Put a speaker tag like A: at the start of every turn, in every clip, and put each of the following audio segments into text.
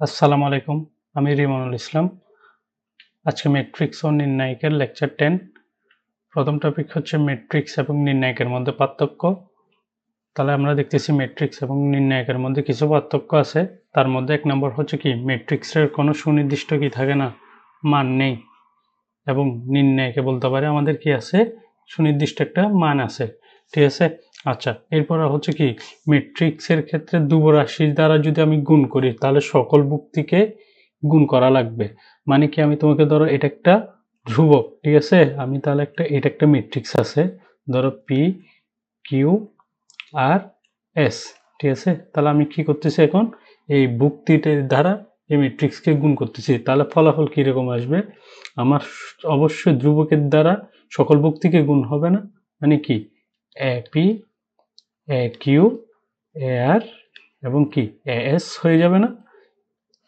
A: আসসালামু আলাইকুম। আমি রিমনুল ইসলাম। আজকে ম্যাট্রিক্স ও নির্ণায়কের লেকচার 10। প্রথম টপিক হচ্ছে ম্যাট্রিক্স এবং নির্ণায়কের মধ্যে পার্থক্য। তাহলে আমরা দেখতেছি ম্যাট্রিক্স এবং নির্ণায়কের মধ্যে কিছু পার্থক্য আছে। তার মধ্যে এক নম্বর হচ্ছে কি, ম্যাট্রিক্সের কোনো সুনির্দিষ্ট কি থাকে না, মান নেই, এবং নির্ণায়কে বলতে পারে আমাদের কি আছে, সুনির্দিষ্ট একটা মান আছে। ঠিক আছে। আচ্ছা, এরপর হচ্ছে কি, ম্যাট্রিক্সের ক্ষেত্রে ধ্রুব রাশির দ্বারা যদি আমি গুণ করি তাহলে সকল ভুক্তিকে গুণ করা লাগবে। মানে কি, আমি তোমাকে ধরো এটা একটা ধ্রুবক, ঠিক আছে, আমি তাহলে এটা একটা ম্যাট্রিক্স আছে, ধরো পি কিউ আর এস, ঠিক আছে। তাহলে আমি কি করতেছি এখন, এই ভুক্তিটির দ্বারা এই ম্যাট্রিক্সকে গুণ করতেছি, তাহলে ফলাফল কিরকম আসবে, আমার অবশ্যই ধ্রুবকের দ্বারা সকল ভুক্তিকে গুণ হবে না, মানে কি এ পি এ কিউ এ আর এবং কি এ এস হয়ে যাবে না,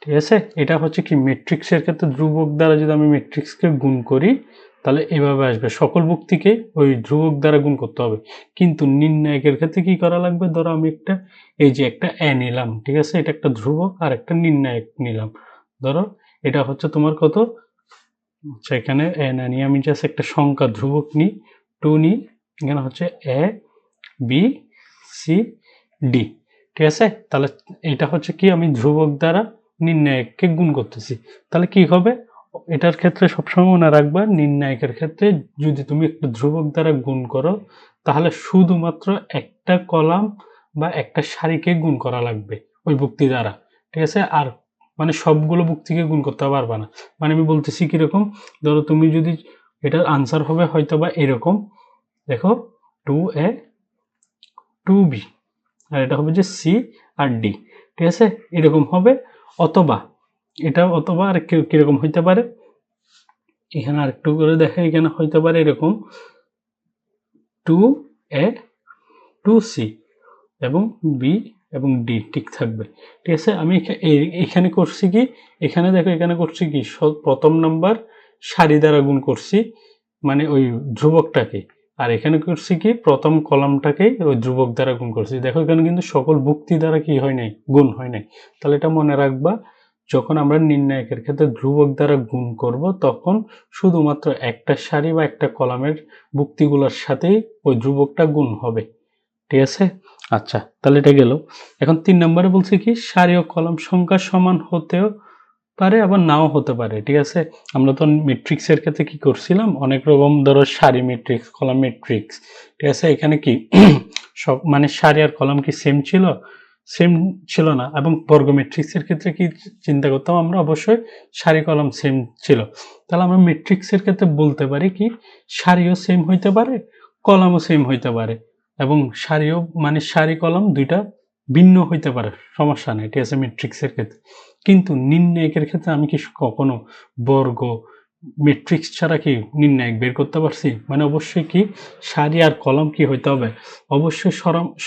A: ঠিক আছে। এটা হচ্ছে কি ম্যাট্রিক্সের ক্ষেত্রে ধ্রুবক দ্বারা যদি আমি ম্যাট্রিক্সকে গুণ করি তাহলে এভাবে আসবে, সকল ভুক্তিকে ওই ধ্রুবক দ্বারা গুণ করতে হবে। কিন্তু নির্ণায়কের ক্ষেত্রে কি করা লাগবে, ধরো আমি এই যে একটা এ নিলাম, ঠিক আছে, এটা একটা ধ্রুবক আর একটা নির্ণায়ক নিলাম, ধরো এটা হচ্ছে তোমার কত, আচ্ছা এখানে এ না নিয়ে আমি জাস্ট একটা সংখ্যা ধ্রুবক নিই, 2 নিই, এখানে হচ্ছে এ বি সি ডি, ঠিক আছে। তাহলে এটা হচ্ছে কি, আমি ধ্রুবক দ্বারা নির্ণায়ককে গুণ করতেছি, তাহলে কি হবে, এটার ক্ষেত্রে সবসময় মনে রাখবা, নির্ণায়কের ক্ষেত্রে যদি তুমি একটা ধ্রুবক দ্বারা গুণ করো তাহলে শুধুমাত্র একটা কলাম বা একটা সারিকে গুণ করা লাগবে ওই ভুক্তি দ্বারা, ঠিক আছে। আর মানে সবগুলো ভুক্তিকে গুণ করতে পারবা না। মানে আমি বলতেছি কিরকম, ধরো তুমি যদি, এটার আনসার হবে হয়তো বা এরকম, দেখো 2a 2b, আর এটা হবে যে সি আর ডি, ঠিক আছে, এরকম হবে। অথবা অথবা আর কিরকম হইতে পারে, এখানে আরেকটু করে দেখে, এখানে হইতে পারে এরকম 2a 2c এবং বি এবং ডি ঠিক থাকবে, ঠিক আছে। আমি এখানে করছি কি, এখানে দেখো এখানে করছি কি, প্রথম নাম্বার সারি দ্বারা গুণ করছি, মানে ওই ধ্রুবকটাকে, আর এখানে করছি কি প্রথম কলামটাকে ওই ধ্রুবক দ্বারা গুণ করছি। দেখো এখানে কিন্তু সকল ভুক্তি দ্বারা কি হয় নাই, গুণ হয় নাই। তাহলে এটা মনে রাখবা, যখন আমরা নির্ণায়কের ক্ষেত্রে ধ্রুবক দ্বারা গুণ করব তখন শুধুমাত্র একটা সারি বা একটা কলামের ভুক্তিগুলোর সাথেই ওই ধ্রুবকটা গুণ হবে, ঠিক আছে। আচ্ছা, তাহলে এটা গেল। এখন 3 নম্বরে বলছে কি, সারি ও কলাম সংখ্যা সমান হতেও পারে আবার নাও হতে পারে, ঠিক আছে। আমরা তো ম্যাট্রিক্সের ক্ষেত্রে কি করছিলাম, অনেক রকম ধরো সারি ম্যাট্রিক্স, কলাম ম্যাট্রিক্স, ঠিক আছে। এখানে কি সব মানে সারি আর কলাম কি সেম ছিল, সেম ছিল না। এবং বর্গ ম্যাট্রিক্সের ক্ষেত্রে কি চিন্তা করতাম আমরা, অবশ্যই সারি কলাম সেম ছিল। তাহলে আমরা ম্যাট্রিক্সের ক্ষেত্রে বলতে পারি কি, সারিও সেম হইতে পারে, কলামও সেম হইতে পারে, এবং সারিও মানে সারি কলাম দুইটা ভিন্ন হইতে পারে, সমস্যা নেই, ঠিক আছে, ম্যাট্রিক্সের ক্ষেত্রে। কিন্তু নির্ণায়কের ক্ষেত্রে আমি কি কখনো বর্গ ম্যাট্রিক্স ছাড়া কি নির্ণায়ক বের করতে পারছি, মানে অবশ্যই কি সারি আর কলাম কি হইতে হবে, অবশ্যই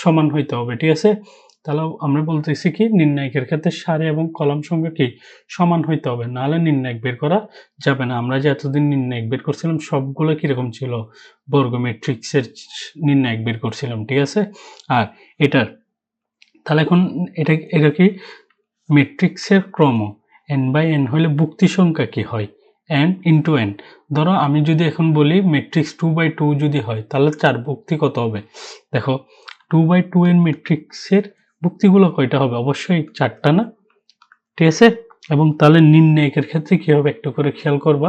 A: সমান হইতে হবে, ঠিক আছে। তাহলে আমরা বলতেছি কি, নির্ণায়কের ক্ষেত্রে সারি এবং কলাম সংখ্যা কি সমান হইতে হবে, নাহলে নির্ণায়ক বের করা যাবে না। আমরা যে এতদিন নির্ণায়ক বের করছিলাম সবগুলো কিরকম ছিল, বর্গ ম্যাট্রিক্সের নির্ণায়ক বের করছিলাম, ঠিক আছে। আর এটার তাহলে এখন এটা এটা কি ম্যাট্রিক্সের ক্রম, n বাই n হলে ভুক্তি সংখ্যা কি হয়, n ইন্টু n। ধরো আমি যদি এখন বলি ম্যাট্রিক্স 2/2 যদি হয় তাহলে 4 ভুক্তি কত হবে, দেখো 2/2 এর ম্যাট্রিক্সের ভুক্তিগুলো কয়টা হবে, অবশ্যই 4টা না, ঠিক আছে। এবং তাহলে নির্ণায়কের ক্ষেত্রে কি হবে একটু করে খেয়াল করবা,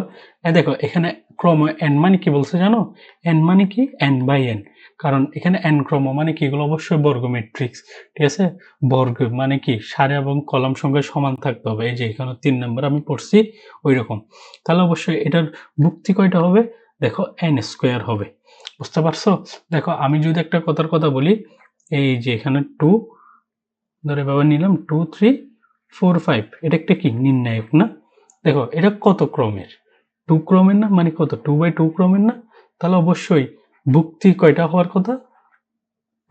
A: দেখো এখানে ক্রম n মানে কি বলছে জানো, n মানে কি n বাই n, কারণ এখানে n ক্রম মানে কি, এগুলো অবশ্যই বর্গ ম্যাট্রিক্স, ঠিক আছে। বর্গ মানে কি সারি এবং কলাম সংখ্যা সমান থাকতে হবে, এই যে এখানে 3 নম্বর আমি পড়ছি ওই রকম। তাহলে অবশ্যই এটার ভুক্তি কয়টা হবে, দেখো n স্কয়ার হবে, বুঝতে পারছো। দেখো আমি যদি একটা কথার কথা বলি, এই যে এখানে 2 ধরে বাবা নিলাম, 2 3 4 5, এটা একটা কি নির্ণায়ক না, দেখো এটা কত ক্রমের, 2 ক্রমের না, মানে কত 2/2 ক্রমের না, তাহলে অবশ্যই ভুক্তি কয়টা হওয়ার কথা,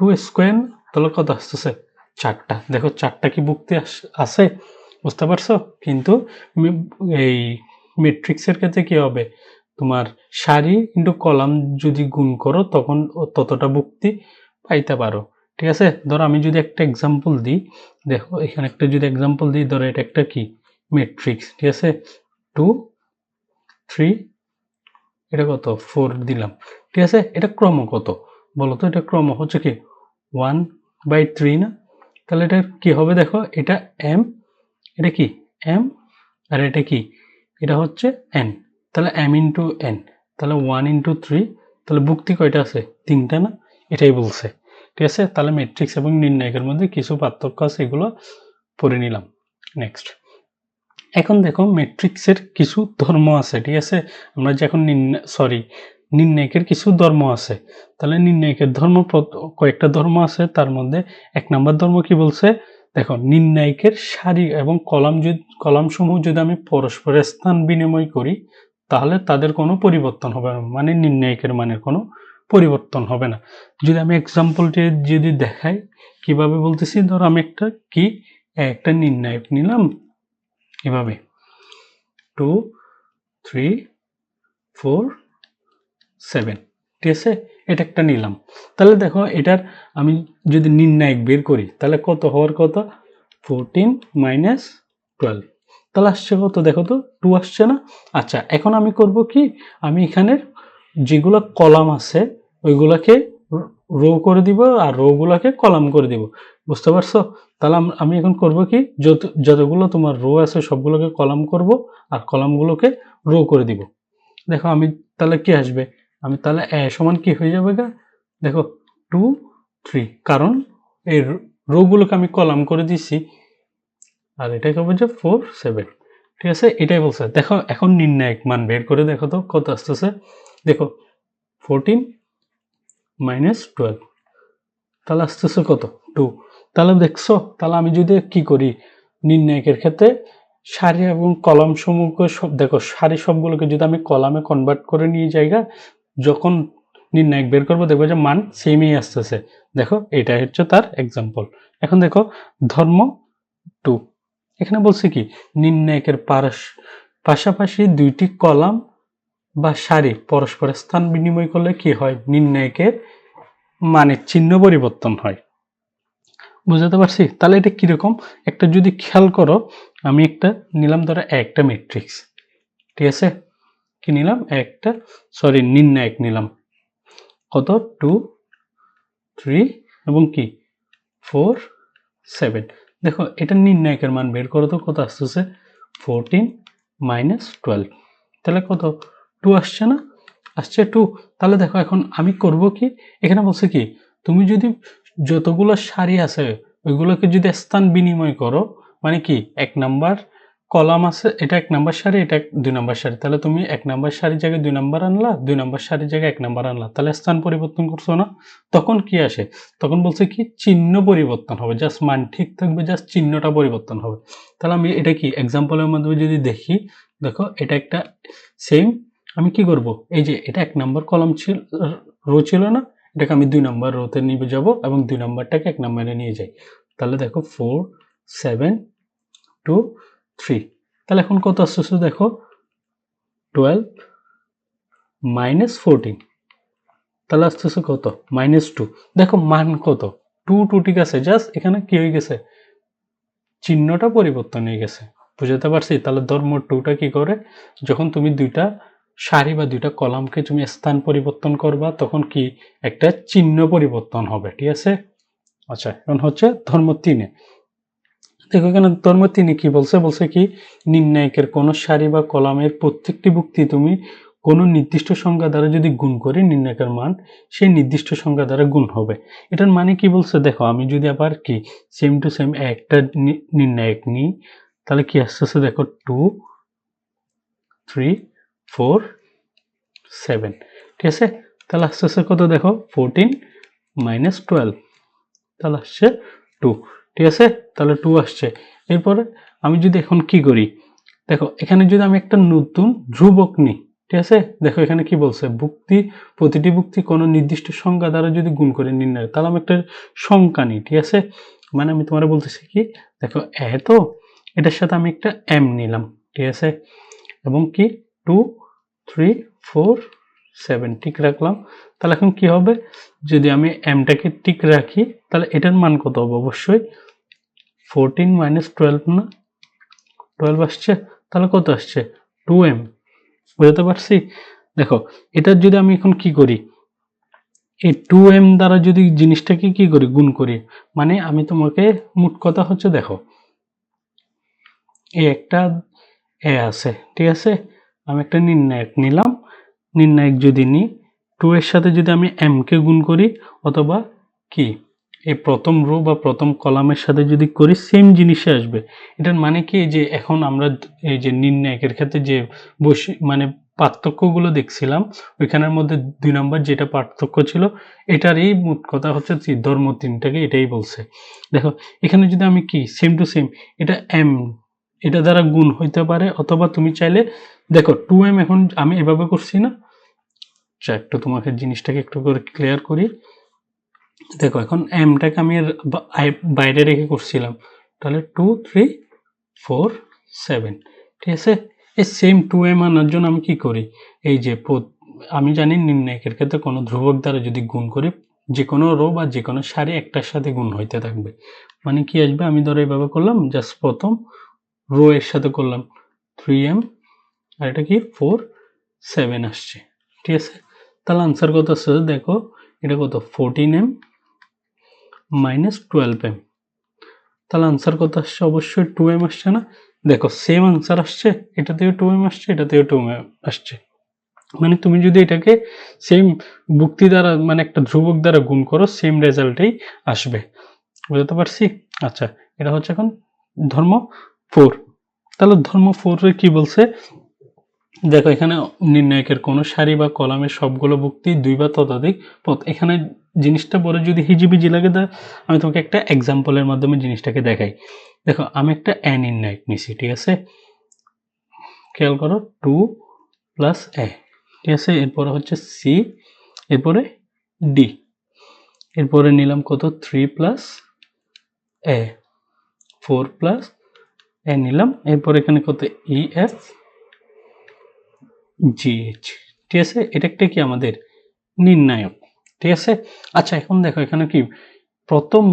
A: 2 স্কয়ার, তাহলে কত আসতেছে 4টা, দেখো 4টা কি ভুক্তি আছে, বুঝতে পারছো। কিন্তু এই ম্যাট্রিক্সের ক্ষেত্রে কি হবে, তোমার সারি ইন্টু কলাম যদি গুণ করো তখন ততটা ভুক্তি পাইতে পারো, ঠিক আছে। ধরো আমি যদি একটা এক্সাম্পল দিই, দেখো এখানে একটা যদি এক্সাম্পল দিই, ধরো এটা একটা কি ম্যাট্রিক্স, ঠিক আছে। 2 3 এটা কত 4 দিলাম, ঠিক আছে। এটা ক্রম কত বলো তো? এটা ক্রম হচ্ছে কি 1/3 না? তাহলে এটা কি হবে দেখো, এটা m, এটা কি m, আর এটা কি, এটা হচ্ছে n। তাহলে m ইন্টু n, তাহলে 1 ইন্টু 3, তাহলে ভুক্তি কয়টা আছে? 3টা না? এটাই বলছে, ঠিক আছে। তাহলে ম্যাট্রিক্স এবং নির্ণায়কের মধ্যে কিছু পার্থক্য আছে, এগুলো পড়ে নিলাম। নেক্সট, এখন দেখো ম্যাট্রিক্সের কিছু ধর্ম আছে, ঠিক আছে। আমরা যে এখন নির্ণায়কের কিছু ধর্ম আছে। তাহলে নির্ণায়কের ধর্ম কয়েকটা ধর্ম আছে, তার মধ্যে 1 নম্বর ধর্ম কি বলছে দেখো, নির্ণায়কের সারি এবং কলাম সমূহ যদি আমি পরস্পরের স্থান বিনিময় করি, তাহলে তাদের কোনো পরিবর্তন হবে না, মানে নির্ণায়কের মানের কোনো পরিবর্তন হবে না। যদি আমি এক্সাম্পলটি যদি দেখাই, কিভাবে বলতেছি, ধরো আমি একটা নির্ণায়ক নিলাম এভাবে 2 3 4 7, ঠিক আছে। এটা একটা নিলাম। তাহলে দেখো এটার আমি যদি নির্ণায়ক বের করি, তাহলে কত হওয়ার কথা? 14 মাইনাস 12, তাহলে আসছে কত দেখো তো? 2 আসছে না? আচ্ছা, এখন আমি করব কি, আমি এখানে যেগুলো কলাম আছে ওইগুলাকে রো করে দিব, আর রো গুলাকে কলাম করে দিব, বুঝতে পারছো? তাহলে আমি এখন করব কি, যতগুলো তোমার রো আছে সবগুলোকে কলাম করব, আর কলামগুলোকে রো করে দিব। দেখো আমি তাহলে কি আসবে, আমি তাহলে এ সমান কি হয়ে যাবে গা, দেখো 2 3, কারণ এই রো গুলোকে আমি কলাম করে দিছি, আর এটাকে হবে যে 4 7, ঠিক আছে। এটাই বলছে। দেখো এখন নির্ণায়ক মান বের করে দেখো তো কত আসতেছে। দেখো 14 মাইনাস 12, তাহলে আসতেছে কত? 2। তাহলে দেখছো, তাহলে আমি যদি কি করি, নির্ণায়কের ক্ষেত্রে সারি এবং কলাম সমূহকে দেখো, সারি সবগুলোকে যদি আমি কলামে কনভার্ট করে নিয়ে যাইগা, যখন নির্ণায়ক বের করবো দেখবো যে মান সেমই আসতেছে। দেখো এটাই হচ্ছে তার এক্সাম্পল। এখন দেখো ধর্ম 2, এখানে বলছে কি, নির্ণায়কের পাশাপাশি দুইটি কলাম বা সারি পরস্পরের স্থান বিনিময় করলে কি হয়, নির্ণায়কের মানের চিহ্ন পরিবর্তন হয়। বুঝতে পারছি? তাহলে এটা কিরকম একটা যদি খেয়াল করো, আমি একটা নিলাম ধরো একটা ম্যাট্রিক্স, ঠিক আছে। কি নিলাম? নির্ণায়ক নিলাম কত? 2 3 এবং কি 4 7। দেখো এটা নির্ণায়কের মান বের করো তো কত আসতেছে? 14 মাইনাস 12, তাহলে কত? 2 আসছে না? আসছে 2। তাহলে দেখো এখন আমি করব কি, এখানে বলছে কি, তুমি যদি যতগুলো সারি আছে ওইগুলোকে যদি স্থান বিনিময় করো, মানে কি 1 নাম্বার কলাম আছে, এটা 1 নাম্বার সারি, এটা 2 নাম্বার সারি, তাহলে তুমি 1 নাম্বার সারির জায়গায় 2 নাম্বার আনলা, 2 নাম্বার সারির জায়গায় 1 নাম্বার আনলা, তাহলে স্থান পরিবর্তন করছো না? তখন কি আসে? তখন বলছে কি, চিহ্ন পরিবর্তন হবে, জাস্ট মান ঠিক থাকবে, জাস্ট চিহ্নটা পরিবর্তন হবে। তাহলে আমি এটা কি এক্সাম্পলের মাধ্যমে যদি দেখি, দেখো এটা একটা সেম, আমি কি করব, এই যে এটা 1 নাম্বার কলাম ছিল, রো ছিল না, এটাকে আমি 2 নাম্বার রোতে নিয়ে যাব এবং 2 নাম্বারটাকে 1 নাম্বারে নিয়ে যাই। তাহলে দেখো 4 7 2 3, তাহলে এখন কত আসছে দেখো, 12 মাইনাস 14, তাহলে আসতেছে কত? -2। দেখো মান কত? 2 2, ঠিক আছে। জাস্ট এখানে কি হয়ে গেছে, চিহ্নটা পরিবর্তন হয়ে গেছে। বুঝতে পারছি? তাহলে ধর্ম 2টা কি করে, যখন তুমি দুইটা সারি বা দুইটা কলামকে তুমি স্থান পরিবর্তন করবা, তখন কি একটা চিহ্ন পরিবর্তন হবে, ঠিক আছে। আচ্ছা, এখন হচ্ছে ধর্ম 3-এ। দেখো এখানে ধর্ম 3-এ কি বলছে, বলছে কি, নির্ণায়কের কোন সারি বা কলামের প্রত্যেকটি ভুক্তি তুমি কোনো নির্দিষ্ট সংখ্যা দ্বারা যদি গুণ করি, নির্ণায়কের মান সেই নির্দিষ্ট সংখ্যা দ্বারা গুণ হবে। এটার মানে কি বলছে দেখো, আমি যদি আবার কি সেম টু সেম একটা নির্ণায়ক নিই, তাহলে কি আসতেছে দেখো, 2 3 4 7, ঠিক আছে। তাহলে আসতেছে কত দেখো, 14 মাইনাস 12, তাহলে আসছে 2, ঠিক আছে। তাহলে 2 আসছে। এরপরে আমি যদি এখন কি করি, দেখো এখানে যদি আমি একটা নতুন ধ্রুবক নিই, ঠিক আছে। দেখো এখানে কি বলছে, প্রতিটি ভুক্তি কোনো নির্দিষ্ট সংখ্যা দ্বারা যদি গুণ করে নির্ণয়, তাহলে আমি একটা সংখ্যা নিই, ঠিক আছে। মানে আমি তোমার বলতেছি কি, দেখো তো এটার সাথে আমি একটা m নিলাম, ঠিক আছে, এবং কি 2 3 4 7 টিক রাখলাম। তাহলে এখন কি হবে, যদি আমি এমটাকে টিক রাখি তাহলে এটার মান কত হবে, অবশ্যই 14 মাইনাস 12 না, 12 আসছে, তাহলে কত আসছে 2m। বুঝতে পারছি? দেখো এটার যদি আমি এখন কি করি, এই 2m দ্বারা যদি জিনিসটাকে কি করি, গুণ করি, মানে আমি তোমাকে মোট কথা হচ্ছে, দেখো এই একটা এ আছে, ঠিক আছে, আমি একটা নির্ণায়ক নিলাম, নির্ণায়ক যদি নিই 2 এর সাথে যদি আমি m কে গুণ করি, অথবা কি এই প্রথম রো বা প্রথম কলামের সাথে যদি করি, সেম জিনিসে আসবে। এটার মানে কি, যে এখন আমরা এই যে নির্ণায়কের ক্ষেত্রে যে মানে পার্থক্যগুলো দেখছিলাম, ওইখানের মধ্যে 2 নম্বর যেটা পার্থক্য ছিল, এটারই মোট কথা হচ্ছে ধর্ম তিনটাকে এটাই বলছে। দেখো এখানে যদি আমি কি সেম টু সেম এটা m, এটা দ্বারা গুণ হইতে পারে, অথবা তুমি চাইলে দেখো 2m এখন আমি এভাবে করছি না, একটু তোমাকে জিনিসটাকে একটু করে ক্লিয়ার করি। দেখো এখন এমটাকে আমি বাইরে রেখে করছিলাম, তাহলে 2 3 4 7, ঠিক আছে। এই সেম 2m আনার জন্য আমি কি করি, এই যে আমি জানি নির্ণায়কের ক্ষেত্রে কোনো ধ্রুবক দ্বারা যদি গুণ করি, যে কোনো রো বা যে কোনো সারি একটার সাথে গুণ হইতে থাকবে, মানে কি আসবে, আমি ধরো এইভাবে করলাম, জাস্ট প্রথম রো এর সাথে করলাম 3m, আর এটা কি 4 7 আসছে, ঠিক আছে। তাহলে আনসার কত আসছে, দেখো এটা কত 14m মাইনাস 12m, তাহলে আনসার কত আসছে, অবশ্যই 2m আসছে না। দেখো সেম আনসার আসছে, এটা থেকে 2m আসছে, এটা থেকে 2m আসছে, মানে তুমি যদি এটাকে সেম যুক্তি দ্বারা, মানে একটা ধ্রুবক দ্বারা গুণ করো, সেম রেজাল্টেই আসবে। বুঝতে পারছি? আচ্ছা, এটা হচ্ছে এখন ধর্ম 4। তাহলে ধর্ম 4 এ কি বলছে, দেখো এখানে নির্ণায়কের কোন সারি বা কলামের সবগুলো যুক্তি 2 বা ততোধিক পদ। এখানে জিনিসটা পরে যদি হিজিবিজি লাগে, আমি তোমাকে একটা এক্সাম্পলের মাধ্যমে জিনিসটাকে দেখাই। দেখো আমি একটা এ নির্ণায়ক নিছি, ঠিক আছে, খেয়াল করো 2 প্লাস এ, ঠিক আছে, এরপরে হচ্ছে সি, এরপরে ডি, এরপরে নিলাম কত 3 প্লাস এ, 4 প্লাস এ নিলাম, এরপর এখানে কত ই এফ জি এইচ, ঠিক আছে। এটা একটা কি আমাদের নির্ণায়ক, ঠিক আছে। আচ্ছা এখন দেখো এখানে কি প্রথম,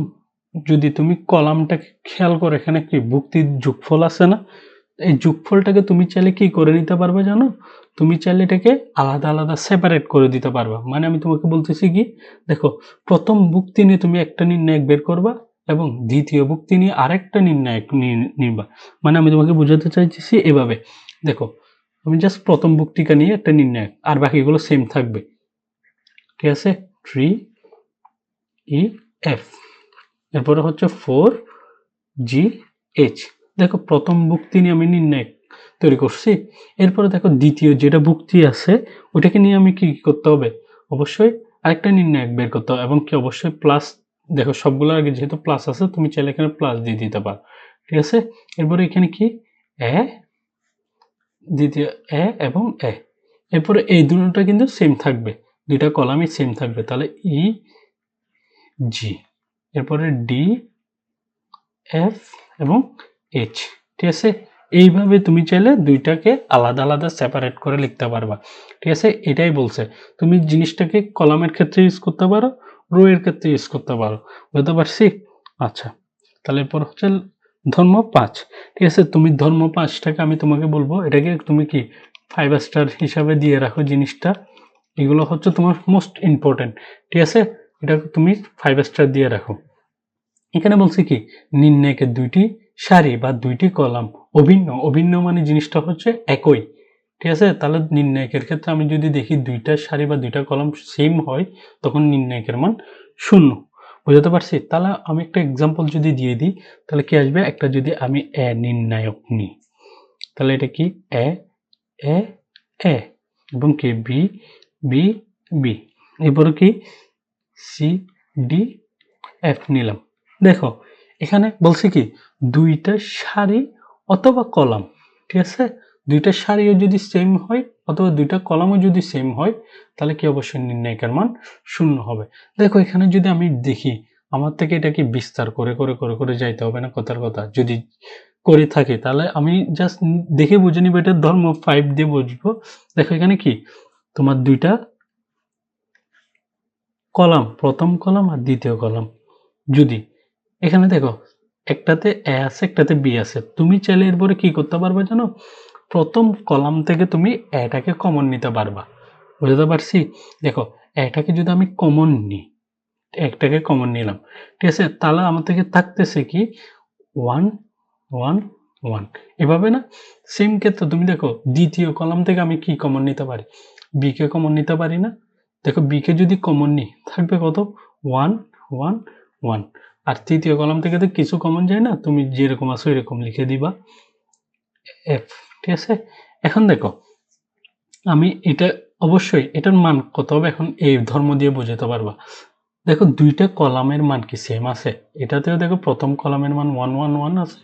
A: যদি তুমি কলামটাকে খেয়াল করো, এখানে কি যুক্তির যোগফল আছে না, এই যোগফলটাকে তুমি চাইলে কি করে নিতে পারবে জানো, তুমি চাইলে এটাকে আলাদা আলাদা সেপারেট করে দিতে পারবা। মানে আমি তোমাকে বলতেছি কি, দেখো প্রথম যুক্তি নিয়ে তুমি একটা নির্ণায়ক বের করবা, এবং দ্বিতীয় যুক্তি নিয়ে আরেকটা নির্ণায়ক নিবা। মানে আমি তোমাকে বোঝাতে চাইতেছি এভাবে, দেখো আমি জাস্ট প্রথম যুক্তিটা নিয়ে একটা নির্ণায়ক, আর বাকিগুলো সেম থাকবে, ঠিক আছে। 3 ই এফ, এরপরে হচ্ছে 4 জি এইচ। দেখো প্রথম যুক্তি নিয়ে আমি নির্ণায়ক তৈরি করছি, এরপরে দেখো দ্বিতীয় যেটা যুক্তি আছে ওটাকে নিয়ে আমি কি করতে হবে, অবশ্যই আরেকটা নির্ণায়ক বের করতে হবে, এবং কি অবশ্যই প্লাস, দেখো সবগুলোর আগে যেহেতু প্লাস আছে, তুমি চাইলে এখানে প্লাস দিয়ে দিতে পারো, ঠিক আছে। এরপরে এখানে কি এ, দ্বিতীয় এ এবং এ, এরপরে এই দুটোটা কিন্তু সেম থাকবে, দুইটা কলামই সেম থাকবে, তাহলে ই জি, এরপরে ডি এফ এবং এইচ, ঠিক আছে। এইভাবে তুমি চাইলে দুইটাকে আলাদা আলাদা সেপারেট করে লিখতে পারবা, ঠিক আছে। এটাই বলছে, তুমি জিনিসটাকে কলামের ক্ষেত্রে ইউজ করতে পারো, রো এর ক্ষেত্রে ইউজ করতে পারো। বুঝতে পারছি? আচ্ছা, তাহলে এরপর হচ্ছে ধর্ম 5, ঠিক আছে। তুমি ধর্ম 5টাকে আমি তোমাকে বলবো, এটাকে তুমি কি 5 স্টার হিসাবে দিয়ে রাখো জিনিসটা, এগুলো হচ্ছে তোমার মোস্ট ইম্পর্টেন্ট, ঠিক আছে। এটা তুমি 5 স্টার দিয়ে রাখো। এখানে বলছে কি, নির্ণায়কের দুইটি সারি বা দুইটি কলাম অভিন্ন, অভিন্ন মানে জিনিসটা হচ্ছে একই, ঠিক আছে। তাহলে নির্ণায়কের ক্ষেত্রে আমি যদি দেখি দুইটা সারি বা দুইটা কলাম সেম হয়, তখন নির্ণায়কের মান 0। বুঝতে পারছি? তাহলে আমি একটা এক্সাম্পল যদি দিয়ে দিই, তাহলে কি আসবে, একটা যদি আমি এ নির্ণায়ক নিই, তাহলে এটা কি এ এ এ, এবং কি বি বি বি, এরপরে কি সি ডি এফ নিলাম। দেখো এখানে বলছে কি, দুইটা সারি অথবা কলাম, ঠিক আছে, দুইটা সারিও যদি সেম হয় অথবা দুইটা কলামও যদি সেম হয়, তাহলে কি অবশ্যই নির্ণায়কের মান 0 হবে। দেখো এখানে যদি আমি দেখি, আমার থেকে এটাকে বিস্তার করে করে করে করে যাইতে হবে না, কথার কথা যদি করে থাকি, তাহলে আমি জাস্ট দেখে বুঝে নিব, এটা ধর্ম 5 দিয়ে বুঝবো। দেখো এখানে কি, তোমার দুইটা কলাম, প্রথম কলাম আর দ্বিতীয় কলাম। যদি এখানে দেখো একটাতে এ আছে একটাতে বি আছে, তুমি চাইলে এরপরে কি করতে পারবে জানো, প্রথম কলাম থেকে তুমি এটাকে কমন নিতে পারবা। বুঝতে পারছি? দেখো এটাকে যদি আমি কমন নিই, একটাকে কমন নিলাম, ঠিক আছে, তাহলে আমার থেকে থাকতেছে কি 1 1 1, এভাবে না? সেম ক্ষেত্রে তুমি দেখো দ্বিতীয় কলাম থেকে আমি কি কমন নিতে পারি, বি কে কমন নিতে পারি না? দেখো বি কে যদি কমন নিই থাকবে কত 1 1 1, আর তৃতীয় কলাম থেকে তো কিছু কমন যায় না, তুমি যেরকম আছো এরকম লিখে দিবা এফ। ঠিক আছে, এখন দেখো আমি এটা অবশ্যই এটার মান কত হবে এখন এই ধর্ম দিয়ে বোঝাতে পারবা। দেখো দুইটা কলামের মান কি সেম আছে? এটাতেও দেখো প্রথম কলামের মান 1 1 1 আছে,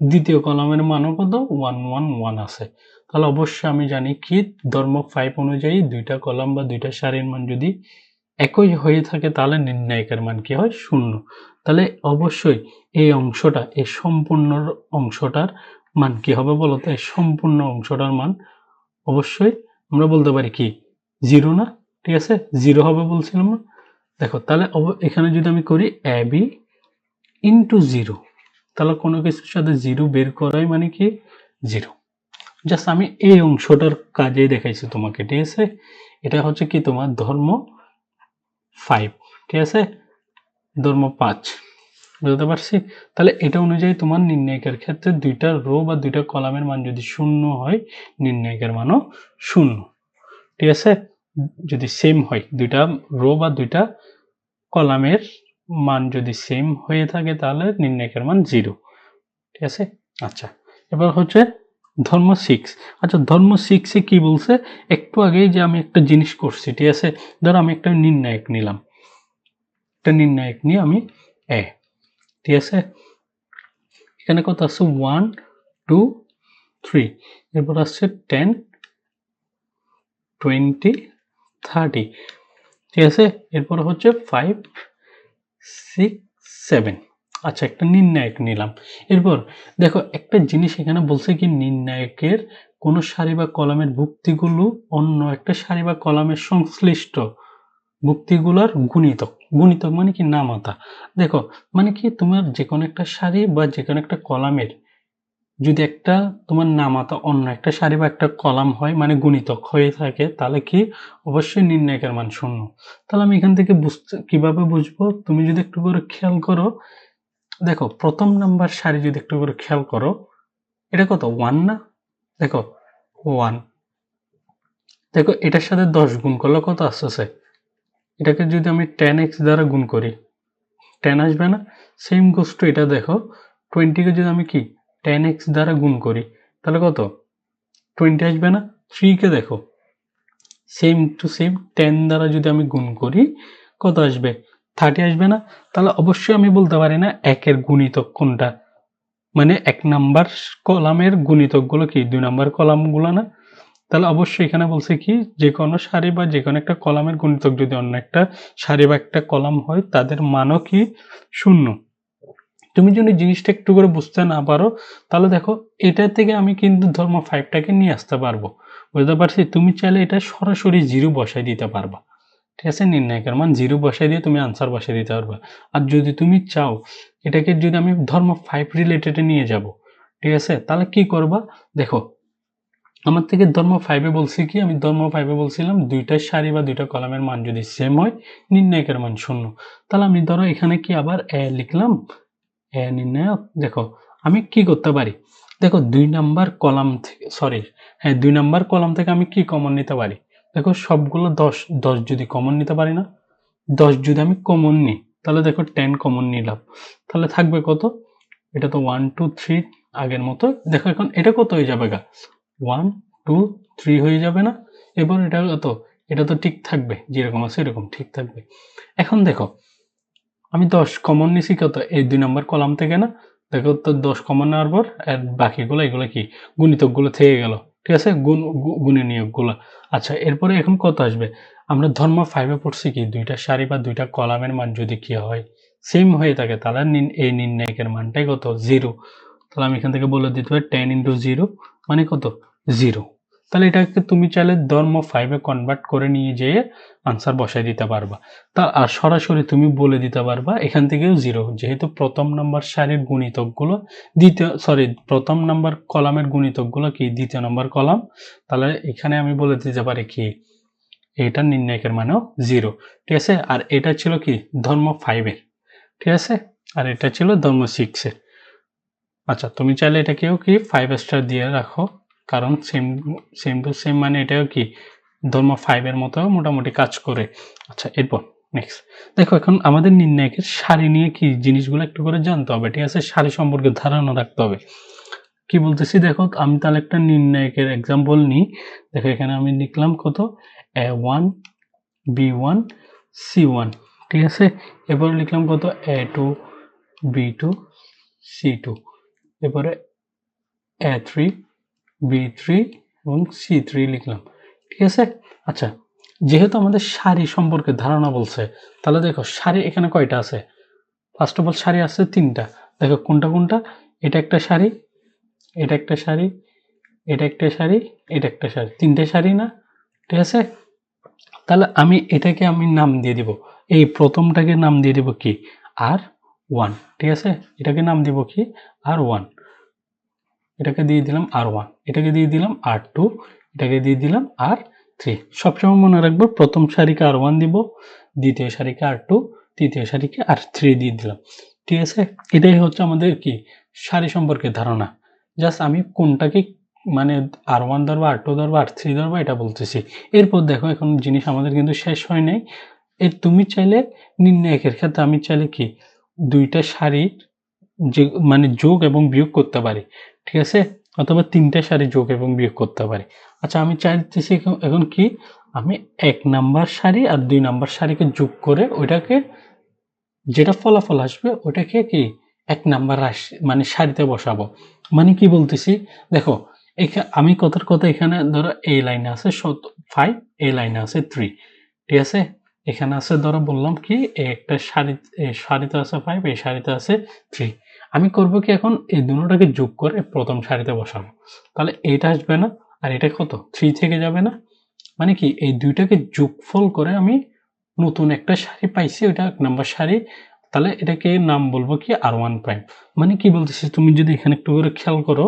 A: দ্বিতীয় কলামের মানও কত 1 1 1 আছে। তাহলে অবশ্যই আমি জানি কি ধর্ম 5 অনুযায়ী দুইটা কলাম বা দুইটা সারির মান যদি একই হয়ে থাকে তাহলে নির্ণায়কের মান কি হয়? 0। তাহলে অবশ্যই এই অংশটা, এই সম্পূর্ণ অংশটার মান কি হবে বলো তো? এই সম্পূর্ণ অংশটার মান অবশ্যই আমরা বলতে পারি কি 0 না? ঠিক আছে, 0 হবে বলছিলাম না? দেখো তাহলে এখানে যদি আমি করি এ বি ইন্টু 0, তাহলে কোনো কিছুর সাথে 0 বের করাই মানে কি 0। জাস্ট আমি এই অংশটার কাজে দেখাইছি তোমাকে। ঠিক আছে, এটা হচ্ছে কি তোমার ধর্ম 5, ঠিক আছে, ধর্ম 5, বুঝতে পারছি? তাহলে এটা অনুযায়ী তোমার নির্ণায়কের ক্ষেত্রে দুইটা রো বা দুইটা কলামের মান যদি 0 হয়, নির্ণায়কের মানও 0। ঠিক আছে, যদি সেম হয় দুইটা রো বা দুইটা কলামের মান যদি সেম হয়ে থাকে তাহলে নির্ণায়কের মান 0। ঠিক আছে, আচ্ছা এবার হচ্ছে ধর্ম 6। আচ্ছা ধর্ম 6 এ কি বলছে? একটু আগেই যে আমি একটা জিনিস করছি, ঠিক আছে, ধরো আমি একটা নির্ণায়ক নিলাম, একটা নির্ণায়ক নিয়ে আমি এ, ঠিক আছে, এখানে কত আছে 1 2 3, এরপর আসছে 10 20 30, ঠিক আছে, এরপর হচ্ছে 5 6 7। আচ্ছা একটা নির্ণায়ক নিলাম। এরপর দেখো একটা জিনিস এখানে বলছে কি নির্ণায়কের কোন সারি বা কলামের ভুক্তিগুলো অন্য একটা সারি বা কলামের সংশ্লিষ্ট ভুক্তিগুলোর গুণিতক। গুণিতক মানে কি নামাতা। দেখো মানে কি তোমার যে কোনো একটা সারি বা যে কোনো একটা কলামের যদি একটা তোমার নামাতা অন্য একটা সারি বা একটা কলাম হয় মানে গুণিতক হয়ে থাকে তাহলে কি অবশ্যই নির্ণায়কের মান 0। তাহলে আমি এখান থেকে কিভাবে বুঝবো? তুমি যদি একটু করে খেয়াল করো, দেখো প্রথম নাম্বার সারি যদি একটু করে খেয়াল করো, এটা কত 1 না? দেখো 1, দেখো এটার সাথে 10 গুণ করলে কত আসতেছে? এটাকে যদি আমি 10x দ্বারা গুণ করি 10 আসবে না? সেম গোস টু এটা দেখো 20 কে যদি আমি কি 10x দ্বারা গুণ করি তাহলে কত 20 আসবে না? 3 কে দেখো সেম টু সেম 10 দ্বারা যদি আমি গুণ করি কত আসবে? 30 আসবে না? তাহলে অবশ্যই আমি বলতে পারি না একের গুণিতক কোনটা, মানে 1 নাম্বার কলামের গুণিতকগুলো কি 2 নাম্বার কলামগুলো না? তাহলে অবশ্যই এখানে বলছে কি যে কোনো সারি বা যে কোনো একটা কলামের গুণিতক যদি অন্য একটা সারি বা একটা কলাম হয় তাদের মানও কি 0। তুমি যদি জিনিসটা একটু করে বুঝতে না পারো তাহলে দেখো এটা থেকে আমি কিন্তু ধর্ম 5টাকে নিয়ে আসতে পারবো। বুঝতে পারছি? তুমি চাইলে এটা সরাসরি 0 বসাই দিতে পারবা। ঠিক আছে, নির্ণায়কের মান 0 বসাই দিয়ে তুমি আনসার বসাই দিতে পারবা। আর যদি তুমি চাও এটাকে যদি আমি ধর্ম 5 রিলেটেডে নিয়ে যাব, ঠিক আছে, তাহলে কি করবা? দেখো আমার থেকে ধর্ম 5 এ বলছি কি, আমি ধর্ম 5 এ বলছিলাম দুইটা সারি বা দুইটা কলামের মান যদি সেম হয় নির্ণায়কের মান 0। তাহলে আমি ধরো এখানে কি আবার এ লিখলাম, এ নির্ণায়ক। দেখো আমি কি করতে পারি? দেখো 2 নাম্বার কলাম থেকে হ্যাঁ 2 নাম্বার কলাম থেকে আমি কি কমন নিতে পারি? দেখো সবগুলো 10 10 যদি কমন নিতে পারি না? 10 যদি আমি কমন নিই তাহলে দেখো 10 কমন নিলাম, তাহলে থাকবে কত? এটা তো 1 2 3 আগের মতো। দেখো এখন এটা কত হয়ে যাবে গা? 1 2 3 হয়ে যাবে না? এবার এটা কত? এটা তো ঠিক থাকবে, যেরকম আছে এরকম ঠিক থাকবে। এখন দেখো আমি 10 কমন নিছি কত? এই 2 নাম্বার কলাম থেকে না? দেখো তো 10 কমন নেওয়ার পর আর বাকিগুলো এগুলো কি গুণিতকগুলো থেকে গেল। ঠিক আছে, গুণনীয়কগুলো। আচ্ছা এরপরে এখন কত আসবে? আমরা ধর্ম 5 এ পড়ছি কি দুইটা সারি বা দুইটা কলামের মান যদি কি হয় সেম হয়ে থাকে তাহলে এই নির্ণায়কের মানটাই কত? 0। তাহলে আমি এখান থেকে বলে দিতে পারি 10 × 0 মানে কত? 0। তাহলে এটাকে তুমি চাইলে ধর্ম 5 এ কনভার্ট করে নিয়ে যেয়ে আনসার বসাই দিতে পারবা। তা আর সরাসরি তুমি বলে দিতে পারবা এখান থেকেও 0, যেহেতু প্রথম নাম্বার সারির গুণিতকগুলো প্রথম নাম্বার কলামের গুণিতকগুলো কি দ্বিতীয় নাম্বার কলাম, তাহলে এখানে আমি বলে দিতে পারি কি এটা নির্ণায়কের মানেও 0, ঠিক আছে। আর এটা ছিল কি ধর্ম 5 এর, ঠিক আছে, আর এটা ছিল ধর্ম 6 এর। আচ্ছা, তুমি চাইলে এটাকেও কি 5 স্টার দিয়ে রাখো, কারণ সেম টু সেম মানে এটাও কি ধর্ম 5 এর মতো মোটামুটি কাজ করে। আচ্ছা, এরপর নেক্সট দেখো, এখন আমাদের নির্ণায়কের সারি নিয়ে কি জিনিসগুলো একটু করে জানতে হবে, ঠিক আছে, সারি সম্পর্কে ধারণা রাখতে হবে। কি বলতেছি দেখো, আমি তাহলে একটা নির্ণায়কের এক্সাম্পল নিই। দেখো এখানে আমি লিখলাম কত A1 B1 C1, ঠিক আছে। এরপরে লিখলাম কত A2 B2 C2, এরপরে A3 B3 এবং C3 লিখলাম, ঠিক আছে। আচ্ছা, যেহেতু আমাদের সারি সম্পর্কে ধারণা বলছে, তাহলে দেখো সারি এখানে কয়টা আছে। ফার্স্ট অফ অল সারি আছে 3টা। দেখো কোনটা কোনটা, এটা একটা সারি, এটা একটা সারি, এটা একটা সারি, এটা একটা সারি, 3টে সারি না, ঠিক আছে। তাহলে আমি এটাকে নাম দিয়ে দিব, এই প্রথমটাকে নাম দিয়ে দিব কি R1, ঠিক আছে। এটাকে নাম দিব কি R1, এটাকে দিয়ে দিলাম R1, এটাকে দিয়ে দিলাম R2, এটাকে দিয়ে দিলাম R3। সবসময় মনে রাখবো প্রথম সারিকে R1 দিব, দ্বিতীয় সারিকে R2, তৃতীয় সারিকে R3 দিয়ে দিলাম, ঠিক আছে। এটাই হচ্ছে আমাদের কি সারি সম্পর্কে ধারণা। জাস্ট আমি কোনটাকে মানে R1 ধরবো, R2 ধরবো, R3 ধরবো এটা বলতেছি। এরপর দেখো এখন জিনিস আমাদের কিন্তু শেষ হয় নাই। তুমি চাইলে নির্ণায়কের ক্ষেত্রে আমি চাইলে কি দুইটা সারির যে মানে যোগ এবং বিয়োগ করতে পারি, ঠিক আছে, অথবা 3টে সারি যোগ এবং বিয়োগ করতে পারি। আচ্ছা, আমি চাইতেছি এখন কি আমি 1 নাম্বার সারি আর 2 নাম্বার সারিকে যোগ করে ওইটাকে যেটা ফলাফল আসবে ওটাকে কি 1 নাম্বার রাশি মানে সারিতে বসাবো। মানে কি বলতেছি দেখো, আমি কথার কথা এখানে ধরো এই লাইনে আছে 5, এই লাইনে আছে 3, ঠিক আছে। এখানে আছে ধরো বললাম কি একটা সারিতে আছে 5, এই সারিতে আছে 3। আমি করব কি এখন এই দুটোটাকে যোগ করে প্রথম সারিতে বসাবো, তাহলে এটা আসবে না, আর এটা কত 3 থেকে যাবে না, মানে কি এই দুইটাকে যোগফল করে আমি নতুন একটা সারি পাইছি, ওটা 1 নাম্বার সারি, তাহলে এটাকে নাম বলবো কি R1 প্রাইম। মানে কি বলতেছি তুমি যদি এখানে একটু করে খেয়াল করো,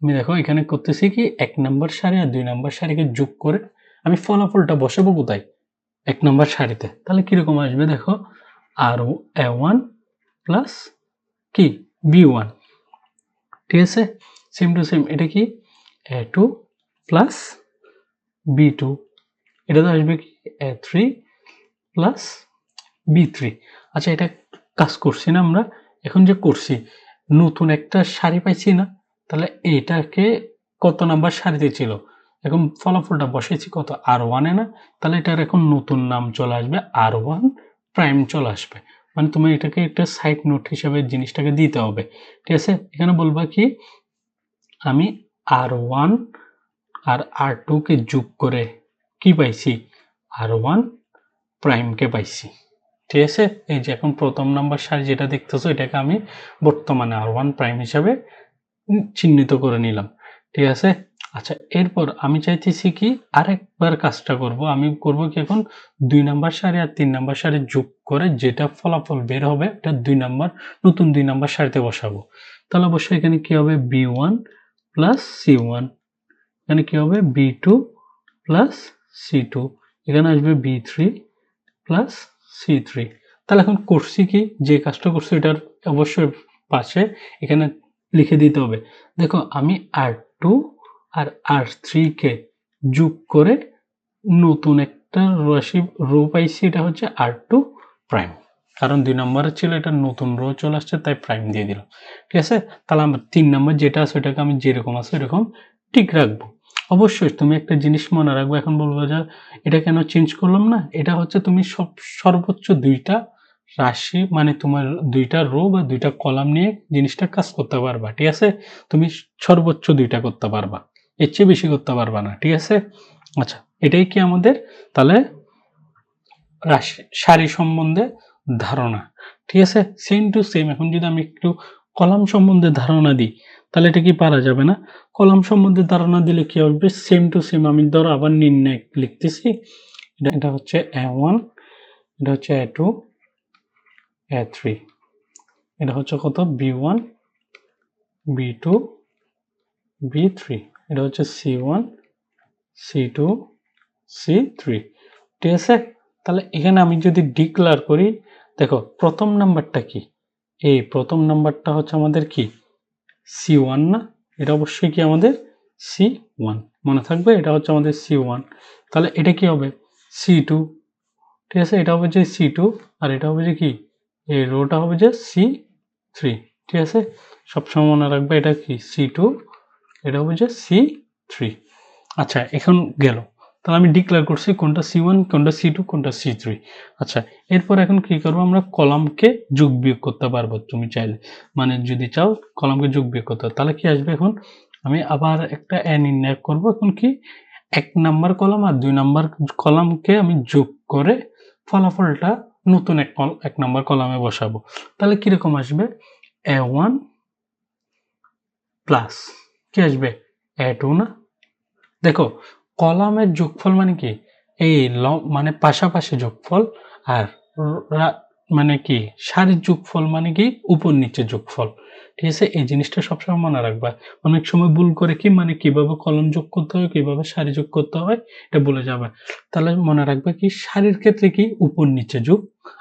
A: আমি দেখো এখানে করতেছি কি 1 নাম্বার সারি আর 2 নাম্বার সারিকে যোগ করে আমি ফলাফলটা বসাবো কোথায় 1 নাম্বার সারিতে। তাহলে কিরকম আসবে দেখো A1 প্লাস কি B1, ঠিক আছে। সেম টু সেম এটা কি A2 প্লাস B2, এটা তো আসবে কি A3 প্লাস B3। আচ্ছা, এটা কাজ করছি না আমরা, এখন যে করছি নতুন একটা সারি পাইছি না, তাহলে এটাকে কত নাম্বার সারিতে ছিল, এখন ফলাফলটা বসেছি কত R1 এ না, তাহলে এটার এখন নতুন নাম চলে আসবে R1 প্রাইম চলে আসবে। মানে তুমি এটাকে একটা সাইড নোট হিসেবে জিনিসটাকে দিতে হবে, ঠিক আছে। এখানে বলবা কি আমি R1 আর R2 কে যোগ করে কি পাইছি R1 প্রাইমকে পাইছি, ঠিক আছে। এই যে এখন প্রথম নাম্বার সারি যেটা দেখতেছো এটাকে আমি বর্তমানে R1 প্রাইম হিসাবে চিহ্নিত করে নিলাম, ঠিক আছে। আচ্ছা, এরপর আমি চাইতেছি কি আরেকবার কাজটা করব, আমি করব কি এখন 2 নাম্বার সারি আর 3 নাম্বার সারি যোগ করে যেটা ফলাফল বের হবে এটা নতুন 2 নাম্বার সারিতে বসাবো। তাহলে অবশ্যই এখানে কি হবে B1 প্লাস C1, এখানে কি হবে B2 প্লাস C2, এখানে আসবে B3 প্লাস C3। তাহলে এখন করছি কি যে কাজটা করছি এটার অবশ্যই পাশে এখানে লিখে দিতে হবে। দেখো আমি R2 আর R3 কে যোগ করে নতুন একটা রো পাইছি, এটা হচ্ছে R2 প্রাইম, কারণ 2 নম্বরে ছিল এটা নতুন রো চলে আসছে তাই প্রাইম দিয়ে দিলাম, ঠিক আছে। তাহলে আমার 3 নম্বর যেটা আছে ওটাকে আমি যেরকম আছে এরকম ঠিক রাখবো। অবশ্যই তুমি একটা জিনিস মনে রাখবো, এখন বলবো যে এটা কেন চেঞ্জ করলাম না, এটা হচ্ছে তুমি সর্বোচ্চ 2টা রাশি মানে তোমার 2টা রো বা 2টা কলাম নিয়ে জিনিসটা কাজ করতে পারবা, ঠিক আছে। তুমি সর্বোচ্চ 2টা করতে পারবা, এর চেয়ে বেশি করতে পারবা না, ঠিক আছে। আচ্ছা, এটাই কি আমাদের তাহলে সারি সম্বন্ধে ধারণা, ঠিক আছে। সেম টু সেম এখন যদি আমি একটু কলাম সম্বন্ধে ধারণা দিই, তাহলে এটা কি পারা যাবে না? কলাম সম্বন্ধে ধারণা দিলে কি হবে? সেম টু সেম আমি ধরো আবার নির্ণায়ক লিখতেছি। এটা হচ্ছে A1, এটা হচ্ছে A2, A3, এটা হচ্ছে কত? B1, B2, B3, এটা হচ্ছে C1, C2, C3, ঠিক আছে? তাহলে এখানে আমি যদি ডিক্লেয়ার করি, দেখো প্রথম নাম্বারটা কি? এই প্রথম নাম্বারটা হচ্ছে আমাদের কি C1 না? এটা অবশ্যই কি আমাদের C1, মনে থাকবে এটা হচ্ছে আমাদের C1। তাহলে এটা কি হবে? C2, ঠিক আছে? এটা হবে যে C2, আর এটা হবে যে কি, এই রোটা হবে যে C3, ঠিক আছে? সবসময় মনে রাখবে এটা কি C2, এটা হবে যে C3। আচ্ছা, এখন গেল। তাহলে আমি ডিক্লেয়ার করছি কোনটা C1, কোনটা C2, কোনটা C3। আচ্ছা, এরপর এখন কি করবো? আমরা কলামকে যোগ বিয়োগ করতে পারবো তুমি চাইলে, মানে যদি চাও কলামকে যোগ বিয়োগ করতে, তাহলে কি আসবে? এখন আমি আবার একটা a নির্ণয় করব। এখন কি 1 নাম্বার কলাম আর 2 নাম্বার কলামকে আমি যোগ করে ফলাফলটা নতুন এক নাম্বার কলামে বসাবো। তাহলে কিরকম আসবে? A1 প্লাস কি আসবে? A2 না? দেখো, কলামের যোগফল মানে কি? এই মানে পাশাপাশি যোগফল, আর মানে কি সারির যোগফল মানে কি উপর নিচে যোগফল, ঠিক আছে? এই জিনিসটা সবসময় মনে রাখবা। অনেক সময় ভুল করে কি, মানে কিভাবে কলম যোগ করতে হয়, কিভাবে সারি যোগ করতে হয়, এটা বলে যাবে। তাহলে মনে রাখবে কি, সারির ক্ষেত্রে কি উপর নিচে যোগ,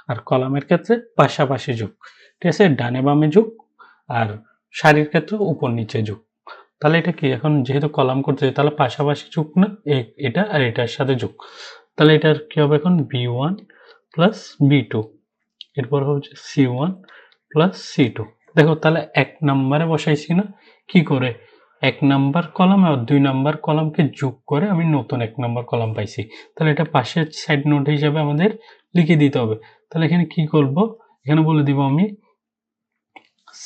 A: আর কলামের ক্ষেত্রে পাশাপাশি যোগ, ঠিক আছে? ডানে বামে যোগ, আর সারির ক্ষেত্রে উপর নিচে যোগ। তাহলে এটা কি, এখন যেহেতু কলাম করতে তাহলে পাশাপাশি যোগ না, এটা আর এটার সাথে যোগ। তাহলে এটার কি হবে? এখন B1 প্লাস B2, এরপর হচ্ছে C1 প্লাস C2। দেখো, তাহলে 1 নম্বরে বসাইছি না? কি করে 1 নাম্বার কলাম আর 2 নাম্বার কলামকে যোগ করে আমি নতুন 1 নাম্বার কলাম পাইছি। তাহলে এটা পাশের সাইড নোট হিসাবে আমাদের লিখে দিতে হবে। তাহলে এখানে কি করব? এখানে বলে দিব আমি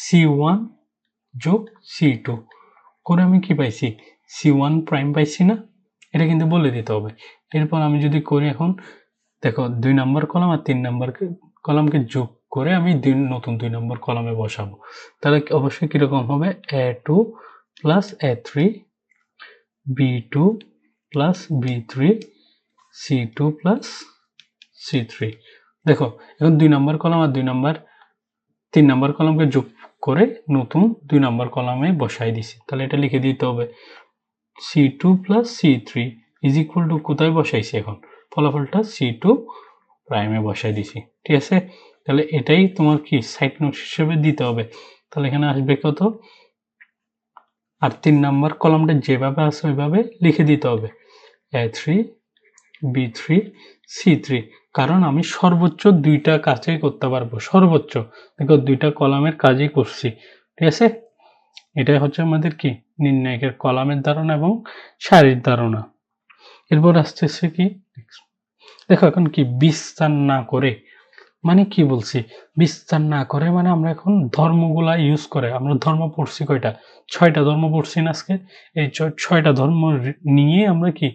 A: C1 যোগ C2 করে আমি কি পাইছি? C1 প্রাইম পাইছি না? এটা কিন্তু বলে দিতে হবে। এরপর আমি যদি করি, এখন দেখো 2 নাম্বার কলাম আর 3 নাম্বার কলামকে যোগ করে আমি নতুন 2 নম্বর কলামে বসাবো। তাহলে অবশ্যই কিরকম হবে? A2 plus A3, B2 plus B3, C2 plus C3। দেখো, এখন 2 নাম্বার কলাম আর 3 নাম্বার কলামকে যোগ করে নতুন 2 নাম্বার কলামে বসাই দিছি। তাহলে এটা লিখে দিতে হবে C2 plus C3 is equal to, কোথায় বসাইছি এখন? ফলাফলটা C2 প্রাইমে বসাই দিছি, ঠিক আছে? তাহলে এটাই তোমার কি সাইড নোট হিসেবে দিতে হবে। তাহলে এখানে আসবে কত? আর 3 নাম্বার কলামটা যেভাবে আছে ওইভাবে লিখে দিতে হবে A3, B3, C3, কারণ আমি সর্বোচ্চ 2টা কাজই করতে পারবো। সর্বোচ্চ দেখো 2টা কলামের কাজই করছি, ঠিক আছে? এটাই হচ্ছে আমাদের কি নির্ণায়কের কলামের ধারণা এবং সারির ধারণা। এরপর আসতেছে কি, দেখো এখন কি বিস্তার না করে, মানে কি বলছি? বিস্তার না করে মানে আমরা এখন ধর্মগুলা ইউজ করে, আমরা ধর্ম পড়ছি কয়টা? 6টা ধর্ম পড়ছি না আজকে? এই 6টা ধর্ম নিয়ে আমরা কি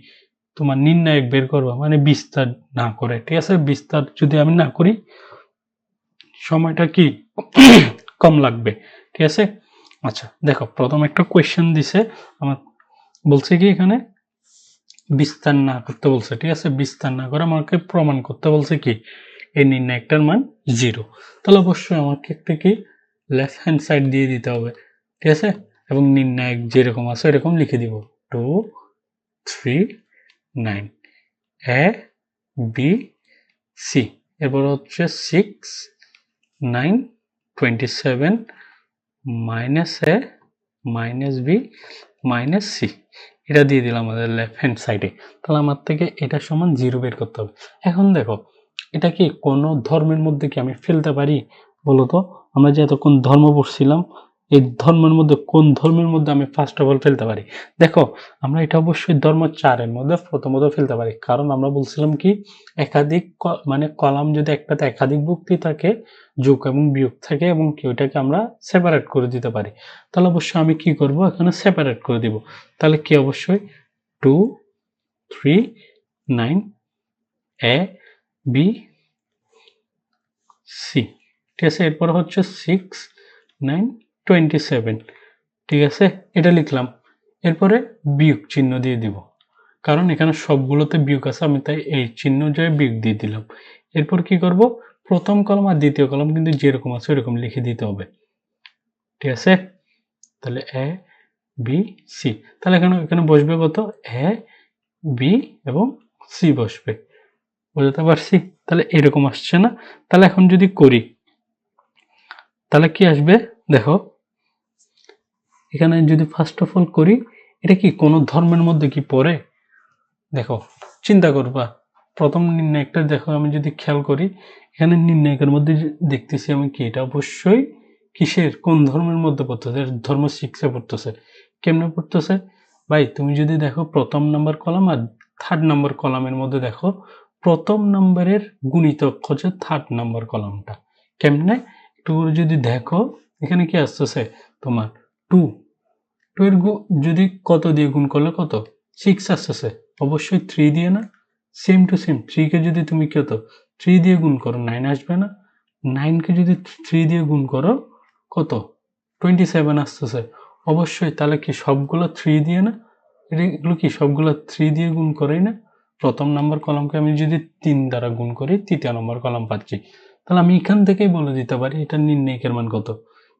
A: তোমার নির্ণায়ক বের করবো, মানে বিস্তার না করে, ঠিক আছে? বিস্তার যদি আমি না করি সময়টা কি কম লাগবে, ঠিক আছে? আচ্ছা, দেখো প্রথম একটা কোয়েশ্চেন দিছে আমার, বলছে কি এখানে বিস্তার না করতে বলছে, ঠিক আছে? বিস্তার না করে আমাকে প্রমাণ করতে বলছে কি এই নির্ণায়কটার মান 0। তাহলে অবশ্যই আমাকে একটা কি লেফট হ্যান্ড সাইড দিয়ে দিতে হবে, ঠিক আছে? এবং নির্ণায়ক যেরকম আছে এরকম লিখে দিব 2, 3, 9 A, B, C, এরপর হচ্ছে 6, 9, 27 minus A, minus B, minus C, এটা দিয়ে দিলাম আমাদের লেফট হ্যান্ড সাইডে। তাহলে আমার থেকে এটা সমান 0 বের করতে হবে। এখন দেখো, এটা কি কোনো ধর্মের মধ্যে কি আমি ফেলতে পারি বলো তো? আমরা যে এতক্ষণ ধর্ম পড়ছিলাম, এই ধর্মের মধ্যে কোন ধর্মের মধ্যে আমি ফার্স্ট অফ অল ফেলতে পারি? দেখো, আমরা এটা অবশ্যই ধর্ম 4-এর মধ্যে প্রথমত ফেলতে পারি, কারণ আমরা বলছিলাম কি একাধিক মানে কলাম যদি একটাতে একাধিক ভুক্তি থাকে, যোগ এবং বিয়োগ থাকে, এবং কি ওইটাকে আমরা সেপারেট করে দিতে পারি। তাহলে অবশ্যই আমি কি করব? এখানে সেপারেট করে দিব। তাহলে কি অবশ্যই 2, 3, 9 A, B, C, ঠিক আছে? এরপর হচ্ছে 6, 9, 27, ঠিক আছে, এটা লিখলাম। এরপরে বিয়োগ চিহ্ন দিয়ে দিব, কারণ এখানে সবগুলোতে বিয়োগ আছে, আমি তাই এই চিহ্ন জয়ে বিয়োগ দিয়ে দিলাম। এরপর কি করব, প্রথম কলাম আর দ্বিতীয় কলাম কিন্তু যেরকম আছে ওরকম লিখে দিতে হবে, ঠিক আছে। তাহলে এ বি সি, তাহলে এখানে বসবে কত, এ বি এবং সি বসবে, বুঝতে পারছি। তাহলে এরকম আসছে না। তাহলে এখন যদি করি তাহলে কি আসবে দেখো, এখানে যদি ফার্স্ট অফ অল করি, এটা কি কোনো ধর্মের মধ্যে কি পড়ে? দেখো চিন্তা করবা, প্রথম নির্ণায়কটা দেখো, আমি যদি খেয়াল করি এখানে নির্ণায়কের মধ্যে দেখতেছি আমি কি, এটা অবশ্যই কিসের, কোন ধর্মের মধ্যে পড়তেছে, ধর্ম 6-এ পড়তেছে। কেমনে পড়তেছে ভাই, তুমি যদি দেখো প্রথম নাম্বার কলাম আর থার্ড নাম্বার কলামের মধ্যে দেখো, প্রথম নাম্বারের গুণিতক হচ্ছে থার্ড নাম্বার কলামটা। কেমনে, একটু করে যদি দেখো, এখানে কি আসতেছে তোমার 2, 2 এর যদি কত দিয়ে গুণ করলে কত, 6 আসতেছে, অবশ্যই 3 দিয়ে না, সেম টু সেম 3 কে যদি তুমি কত 3 দিয়ে গুণ করো 9 আসবে না, 9 কে যদি 3 দিয়ে গুণ করো কত 27 আসতেছে, অবশ্যই। তাহলে কি সবগুলো 3 দিয়ে না, এগুলো কি সবগুলো 3 দিয়ে গুণ করেই না, প্রথম নাম্বার কলামকে আমি যদি 3 দ্বারা গুণ করি তৃতীয় নম্বর কলাম পাচ্ছি। তাহলে আমি এখান থেকেই বলে দিতে পারি এটা নির্ণায়কের মান কত,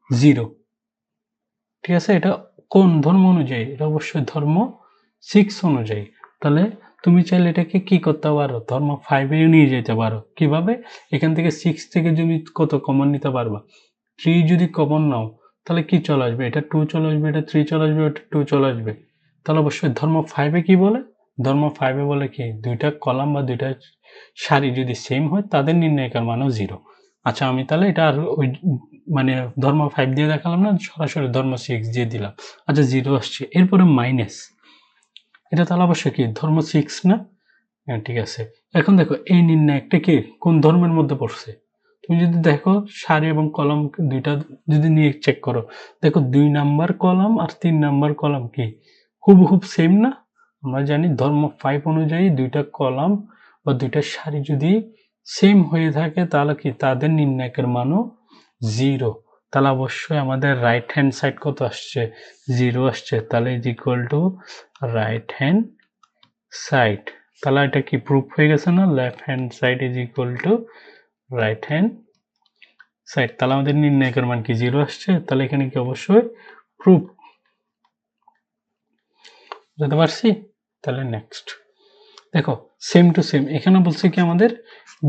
A: 0, ঠিক আছে। এটা কোন ধর্ম অনুযায়ী, এটা অবশ্যই ধর্ম 6 অনুযায়ী। তাহলে তুমি চাইলে এটাকে কি করতে পারো, ধর্ম 5-এ নিয়ে যেতে পারো। কিভাবে, এখান থেকে 6 থেকে তুমি কত কমন নিতে পারবা, 3 যদি কমন নাও তাহলে কি চলে আসবে, এটা 2 চলে আসবে, এটা 3 চলে আসবে, এটা 2 চলে আসবে। তাহলে অবশ্যই ধর্ম 5-এ কি বলে, ধর্ম 5-এ বলে কি, দুইটা কলাম বা দুইটা সারি যদি সেম হয় তাদের নির্ণায়কের মানও 0। আচ্ছা, আমি তাহলে এটা আর ওই মানে ধর্ম 5 দিয়ে দেখালাম না, সরাসরি ধর্ম 6 দিয়ে দিলাম। আচ্ছা 0 আসছে, এরপরে মাইনাস, এটা তাহলে অবশ্যই কি ধর্ম 6 না? হ্যাঁ, ঠিক আছে। এখন দেখো এই নির্ণায়কটা কি কোন ধর্মের মধ্যে পড়ছে, তুমি যদি দেখো সারি এবং কলাম দুইটা যদি নিয়ে চেক করো, দেখো 2 নাম্বার কলাম আর 3 নাম্বার কলাম কি হুবহুব সেম না? আমরা জানি ধর্ম 5 অনুযায়ী দুইটা কলাম বা দুইটা সারি যদি সেম হয়ে থাকে তাহলে কি তাদের নির্ণায়কের মানও 0। তাহলে অবশ্যই আমাদের রাইট হ্যান্ড সাইড কত আসছে, 0 আসছে। তাহলে is equal to right hand side. তাহলে এটা কি প্রুফ হয়ে গেছে না, left hand side is equal to right hand side. তাহলে আমাদের নির্ণায়কের মান কি 0 আসছে, তাহলে এখানে কি অবশ্যই প্রুফ, বুঝতে পারছি। তাহলে নেক্সট দেখো সেম টু সেম, এখানে বলছে কি আমাদের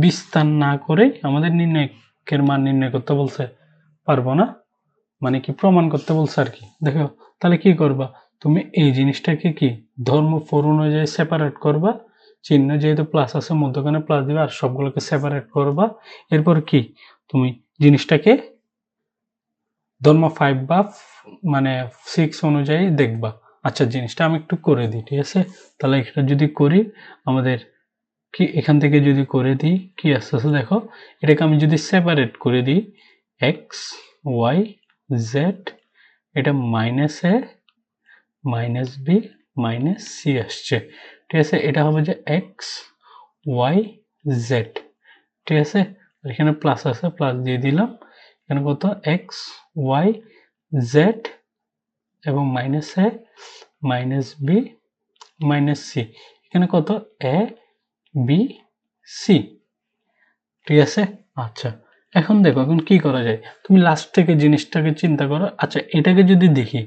A: বিস্তার না করে আমাদের নির্ণায়কের মান নির্ণয় করতে বলছে, পারবো না, মানে কি প্রমাণ করতে বলছে আর কি। দেখো তাহলে কি করবা, তুমি এই জিনিসটাকে কি ধর্ম 4 অনুযায়ী সেপারেট করবা, চিহ্ন যেহেতু প্লাস আছে মধ্যখানে প্লাস দিবে, আর সবগুলোকে সেপারেট করবা। এরপর কি তুমি জিনিসটাকে ধর্ম 5 বা মানে 6 অনুযায়ী দেখবা। আচ্ছা জিনিসটা আমি একটু করে দিই, ঠিক আছে। তাহলে এটা যদি করি আমাদের কি, এখান থেকে যদি করে দিই কি আসতেছে দেখো, এটাকে আমি যদি সেপারেট করে দিই এক্স ওয়াই জেড, এটা মাইনাস এ মাইনাস বি মাইনাস সি আসছে, ঠিক আছে। এটা হবে যে এক্স ওয়াই জেড, ঠিক আছে। এখানে প্লাস আছে, প্লাস দিয়ে দিলাম, এখানে কত এক্স ওয়াই জেড এবং মাইনাস এ মাইনাস বি মাইনাস সি, এখানে কত এ বি সি, ঠিক আছে। আচ্ছা এখন দেখো এখন কি করা যায়, তুমি লাস্ট থেকে জিনিসটাকে চিন্তা করো। আচ্ছা এটাকে যদি দেখি,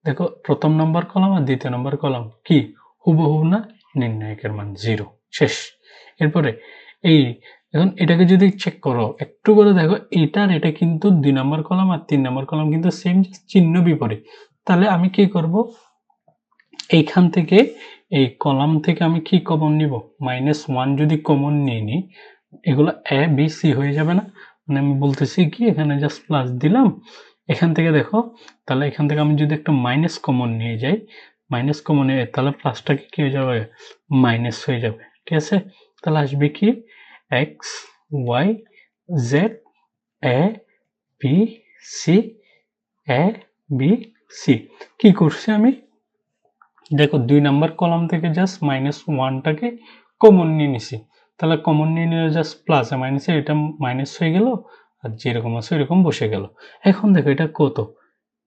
A: দেখো প্রথম নম্বর কলাম আর দ্বিতীয় নম্বর কলাম কি হুবহু না, নির্ণায়কের মান 0, শেষ। এরপরে এই এখন এটাকে যদি চেক করো একটু করে দেখো, এটার এটা কিন্তু 2 নম্বর কলাম আর 3 নম্বর কলাম কিন্তু সেম, চিহ্ন বিপরীত। তাহলে আমি কি করব, এইখান থেকে এই কলাম থেকে আমি কি কমন নিব, -1 যদি কমন নিয়ে নিই, এগুলো এ বি সি হয়ে যাবে না, মানে আমি বলতেছি কি এখানে জাস্ট প্লাস দিলাম, এখান থেকে দেখো, তাহলে এখান থেকে আমি যদি একটা মাইনাস কমন নিয়ে যাই, মাইনাস কমন নিয়ে তাহলে প্লাসটাকে কি হয়ে যাবে, মাইনাস হয়ে যাবে, ঠিক আছে। তাহলে আসবে কি x Y Z A B C, A B C. কি করছি আমি, দেখো 2 নাম্বার কলাম থেকে জাস্ট -1টাকে কমন নিয়ে নিছি, তাহলে কমন নিয়ে নিলে জাস্ট প্লাসে মাইনাসে এটা মাইনাস হয়ে গেল, আর যেরকম আছে এরকম বসে গেল। এখন দেখো এটা কত,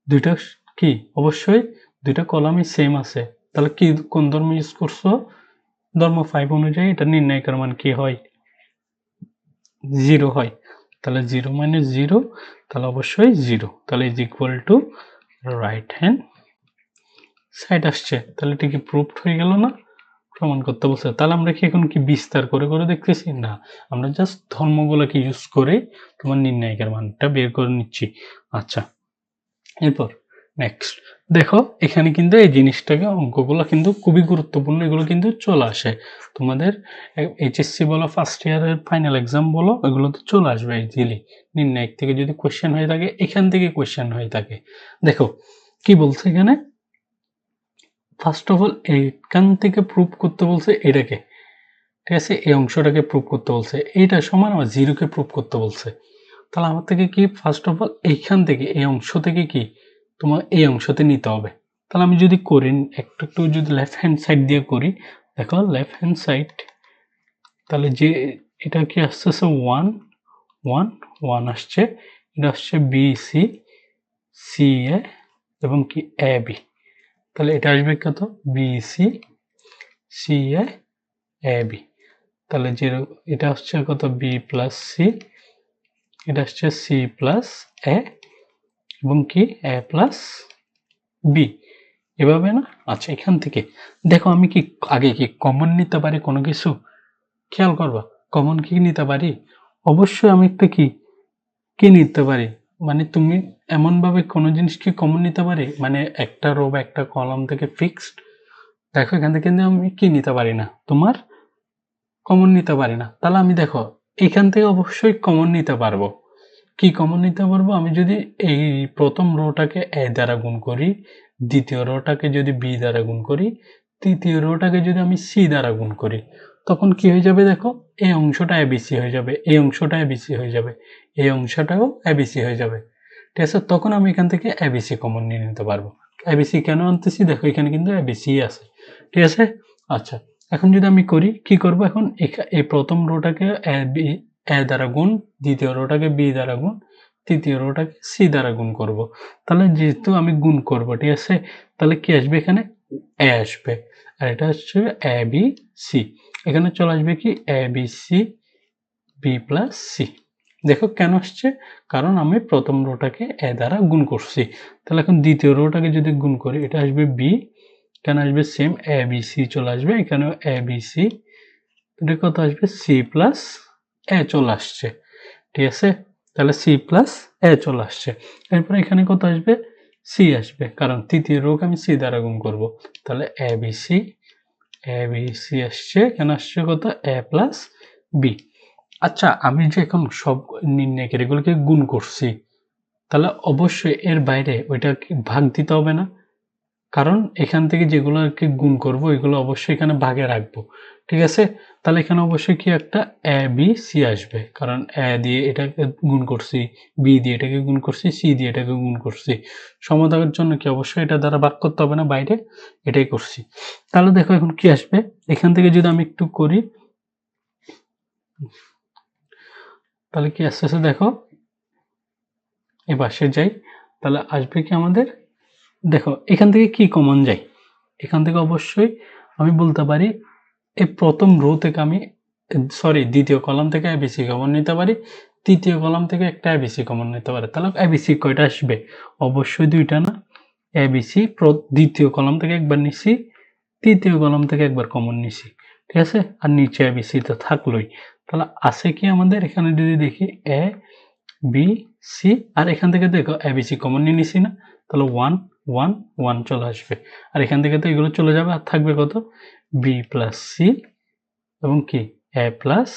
A: দুইটা কি অবশ্যই দুইটা কলামই সেম আছে, তাহলে কি কোন ধর্ম ইউজ করছো? ধর্ম 5 অনুযায়ী এটা নির্ণায়কের মান কি হয়? 0 হয়। তাহলে 0 মাইনাস 0, তাহলে অবশ্যই 0, তাহলে is equal to right hand side আসছে। তাহলে এটা কি প্রুভড হয়ে গেল না? প্রমাণ করতে বলছে। তাহলে আমরা কি এখন কি বিস্তার করে করে দেখতেছি? না, আমরা জাস্ট ধর্মগুলোকে ইউজ করে তোমার নির্ণায়কের মানটা বের করে নিচ্ছি। আচ্ছা, এরপর নেক্সট দেখো, এখানে কিন্তু এই জিনিসটাকে অঙ্কগুলো কিন্তু খুবই গুরুত্বপূর্ণ, এগুলো কিন্তু চলে আসে তোমাদের এইচএসসি বলো, ফার্স্ট ইয়ারের ফাইনাল এক্সাম বলো, এগুলো তো চলে আসবে ইজিলি। নির্ণায়ক থেকে যদি কোয়েশ্চেন হয়ে থাকে, এখান থেকে কোয়েশ্চেন হয়ে থাকে। দেখো কি বলছে এখানে, ফার্স্ট অফ অল এইখান থেকে প্রুভ করতে বলছে এটাকে, ঠিক আছে, এই অংশটাকে প্রুভ করতে বলছে, এইটা সমান আমার 0কে প্রুভ করতে বলছে। তাহলে আমার থেকে কি ফার্স্ট অফ অল এইখান থেকে এই অংশ থেকে কি তোমার এই অংশতে নিতে হবে। তাহলে আমি যদি করি একটু একটু যদি লেফট হ্যান্ড সাইড দিয়ে করি, দেখো লেফট হ্যান্ড সাইড, তাহলে যে এটা কি আসছে 1 1 1 আসছে, এটা আসছে বি সি সি এ এবং কি এ বি, তাহলে এটা আসবে কত? B C C A B, তাহলে এটা হচ্ছে কত? বি প্লাস সি, এটা আসছে সি প্লাস এ এবং কি এ প্লাস বি, এভাবে না? আচ্ছা, এখান থেকে দেখো আমি কি আগে কি কমন নিতে পারি কোনো কিছু? খেয়াল করবা, কমন কি নিতে পারি? অবশ্যই আমি একটা কি নিতে পারি, মানে তুমি এমন ভাবে কোনো জিনিস কি কমন নিতে পারি, মানে একটা রো বা একটা কলাম থেকে ফিক্সড। দেখো এখান থেকে কিন্তু আমি কি নিতে পারি না, তোমার কমন নিতে পারি না। তাহলে আমি দেখো এখান থেকে অবশ্যই কমন নিতে পারবো। কি কমন নিতে পারবো? আমি যদি এই প্রথম রোটাকে এ দ্বারা গুণ করি, দ্বিতীয় রোটাকে যদি বি দ্বারা গুণ করি, তৃতীয় রোটাকে যদি আমি সি দ্বারা গুণ করি, তখন কি হয়ে যাবে? দেখো এই অংশটা এবিসি হয়ে যাবে, এই অংশটা এবিসি হয়ে যাবে, এই অংশটাও এবিসি হয়ে যাবে, ঠিক আছে। তখন আমি এখান থেকে এবিসি কমন নিয়ে নিতে পারবো। এবিসি কেন আনতেছি? দেখো এখানে কিন্তু এবিসি আছে, ঠিক আছে। আচ্ছা, এখন যদি আমি করি, কি করব এখন? এই প্রথম রোটাকে এ দ্বারা গুণ, দ্বিতীয় রোটাকে বি দ্বারা গুণ, তৃতীয় রোটাকে সি দ্বারা গুণ করব। তাহলে যেহেতু আমি গুণ করব, ঠিক আছে, তাহলে কি আসবে? এখানে এ আসবে, আর এটা হচ্ছে এ বি সি, এখানে চলে আসবে কি A B C B plus C. দেখো কেন আসছে? কারণ আমি প্রথম রোটাকে এ দ্বারা গুণ করছি। তাহলে এখন দ্বিতীয় রোটাকে যদি গুণ করি, এটা আসবে বি, এখানে আসবে সেম এ বি সি চলে আসবে, এখানেও এ বি সি, এটা কত আসবে? সি প্লাস এ চলে আসছে, ঠিক আছে। তাহলে সি প্লাস এ চলে আসছে, এরপরে এখানে কত আসবে? সি আসবে, কারণ তৃতীয় রোকে আমি সি দ্বারা গুণ করব। তাহলে এ বি সি আসছে, এখানে আসছে কত? এ প্লাস বি। আচ্ছা, আমি যে এখন সব নির্ণায়কের এগুলোকে গুণ করছি, তাহলে অবশ্যই এর বাইরে ওইটাকে ভাগ দিতে হবে না? কারণ এখান থেকে যেগুলোকে গুণ করব এগুলো অবশ্যই এখানে ভাগে রাখবো, ঠিক আছে। তাহলে এখানে অবশ্যই কি একটা এ বি সি আসবে, কারণ এ দিয়ে এটাকে গুণ করছি, বি দিয়ে এটাকে গুণ করছি, সি দিয়ে এটাকে গুণ করছি। সমাধানের জন্য কি অবশ্যই এটা দ্বারা ভাগ করতে হবে না? বাইরে এটাই করছি। তাহলে দেখো এখন কি আসবে, এখান থেকে যদি আমি একটু করি, তাহলে কি আসতেছে দেখো, এই পাশে যাই, তাহলে আসবে কি আমাদের, দেখো এখান থেকে কি কমন যায়? এখান থেকে অবশ্যই আমি বলতে পারি এই প্রথম রো থেকে আমি, সরি দ্বিতীয় কলাম থেকে এবিসি কমন নিতে পারি, তৃতীয় কলাম থেকে একটা এবিসি কমন নিতে পারি। তাহলে এবিসি কয়টা আসবে? অবশ্যই দুইটা না? এবিসি দ্বিতীয় কলাম থেকে একবার নিছি, তৃতীয় কলাম থেকে একবার কমন নিছি, ঠিক আছে। আর নিচে এবিসি তো থাকলোই। তাহলে আছে কি আমাদের এখানে যদি দেখি এ বি সি, আর এখান থেকে দেখো এবিসি কমন নিয়ে নিছি না? তাহলে 1 1 1 চলে আসবে, আর এখান থেকে তো এগুলো চলে যাবে, আর থাকবে কত? বি প্লাস সি এবং কি এ প্লাস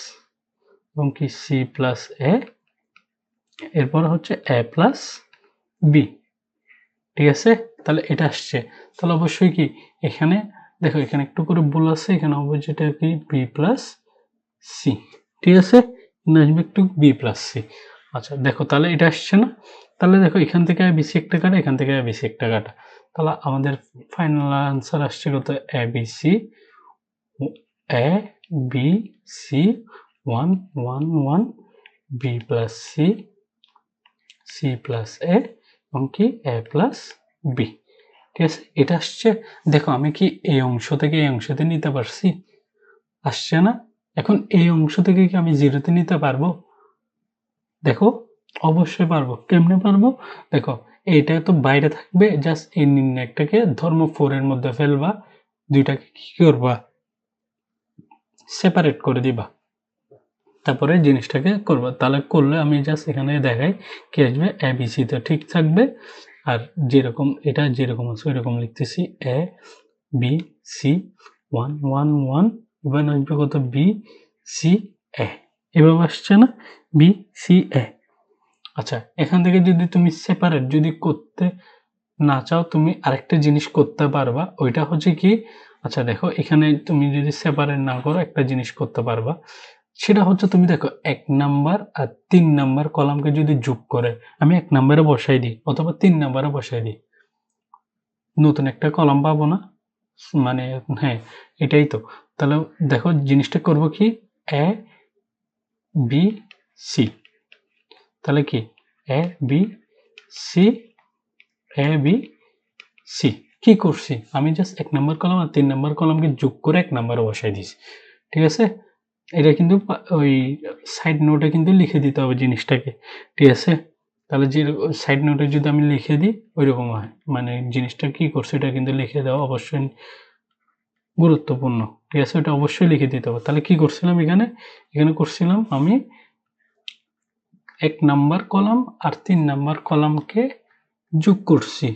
A: এবং কি সি প্লাস এ, এরপর হচ্ছে এ প্লাস বি, ঠিক আছে। তাহলে এটা আসছে, তাহলে অবশ্যই কি এখানে দেখো এখানে একটু করে ভুল আছে, এখানে অবশ্যই কি বি প্লাস সি, ঠিক আছে, আসবে একটু বি প্লাস সি। আচ্ছা দেখো তাহলে এটা আসছে না? তাহলে দেখো এখান থেকে বেশি একটা কাটা, এখান থেকে বেশি একটা কাটা, তাহলে আমাদের ফাইনাল আনসার আসছে কত? A B C, A B C 1 1 1, B plus C, C plus A এবং কি a প্লাস b। ঠিক আছে, এটা আসছে। দেখো আমি কি এই অংশ থেকে এই অংশতে নিতে পারছি? আসছে না? এখন এই অংশ থেকে কি আমি জিরোতে নিতে পারবো? দেখো অবশ্যই পারবো। কেমনে পারবো? দেখো এইটা তো বাইরে থাকবে, জাস্ট এই নির্ণায়কটাকে ধর্ম 4 এর মধ্যে ফেলবা, দুইটাকে কি করবা? সেপারেট করে দিবা, তারপরে জিনিসটাকে করবা। তাহলে করলে আমি জাস্ট এখানে দেখাই কি আসবে, এ বি সি তো ঠিক থাকবে, আর যেরকম এটা যেরকম আছে ওইরকম লিখতেছি, এ বি সি 1 1 1, এবার আসবে কত, বি সি এ, এভাবে আসছে না, বি সি এ। আচ্ছা, এখান থেকে যদি তুমি সেপারেট যদি করতে না চাও, তুমি আরেকটা জিনিস করতে পারবা, ওইটা হচ্ছে কি, আচ্ছা দেখো এখানে তুমি যদি সেপারেট না করো একটা জিনিস করতে পারবা, সেটা হচ্ছে তুমি দেখো 1 নাম্বার আর 3 নাম্বার কলামকে যদি যোগ করে আমি 1 নাম্বারে বসাই দিই অথবা 3 নাম্বারে বসাই দিই, নতুন একটা কলাম পাবো না? মানে হ্যাঁ, এটাই তো। তাহলে দেখো জিনিসটা করব কি, এ বি সি, তাহলে কি A B C, A B C. কি করছি আমি, জাস্ট 1 নাম্বার কলাম আর 3 নাম্বার কলামকে যোগ করে 1 নাম্বারে বসাই দিয়েছি। ঠিক আছে, এটা কিন্তু ওই সাইড নোটে কিন্তু লিখে দিতে হবে জিনিসটাকে। ঠিক আছে, তাহলে যে সাইড নোটে যদি আমি লিখে দিই ওইরকম হয়, মানে জিনিসটা কি করছে এটা কিন্তু লিখে দেওয়া অবশ্যই গুরুত্বপূর্ণ। ঠিক আছে, ওটা অবশ্যই লিখে দিতে হবে। তাহলে কি করছিলাম এখানে, এখানে করছিলাম আমি 1 নাম্বার কলাম আর 3 নাম্বার কলামকে যোগ করছি,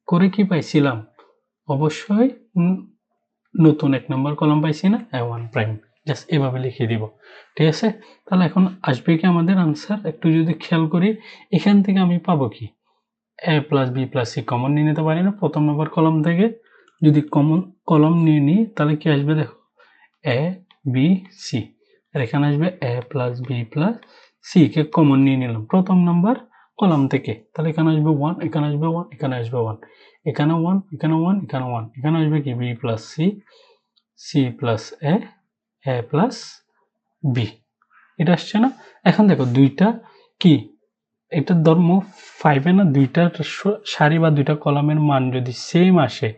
A: করে কি পাইছিলাম, অবশ্যই নতুন 1 নাম্বার কলাম পাইছি না, a1 প্রাইম। জাস্ট এভাবে লিখে দিব। ঠিক আছে, তাহলে এখন আসবে কি আমাদের আনসার, একটু যদি খেয়াল করি এখান থেকে আমি পাবো কি, a plus B plus C common নিয়ে নিতে পারি না প্রথম নম্বর কলাম থেকে? যদি কমন কলাম নিয়ে নিই তাহলে কি আসবে, দেখো এ বি সি, আর এখানে আসবে a plus B plus C কে কমন নিয়ে নিলাম প্রথম নাম্বার কলাম থেকে, তাহলে এখানে আসবে 1, এখানে আসবে 1, এখানে আসবে 1, এখানে 1, এখানে 1, এখানে 1, এখানে আসবে কি B plus C, C plus A, A plus B. এটা আসছে না? এখন দেখো দুইটা কি, এটার ধর্ম 5 এ না, দুইটার সারি বা দুইটা কলামের মান যদি সেম আসে,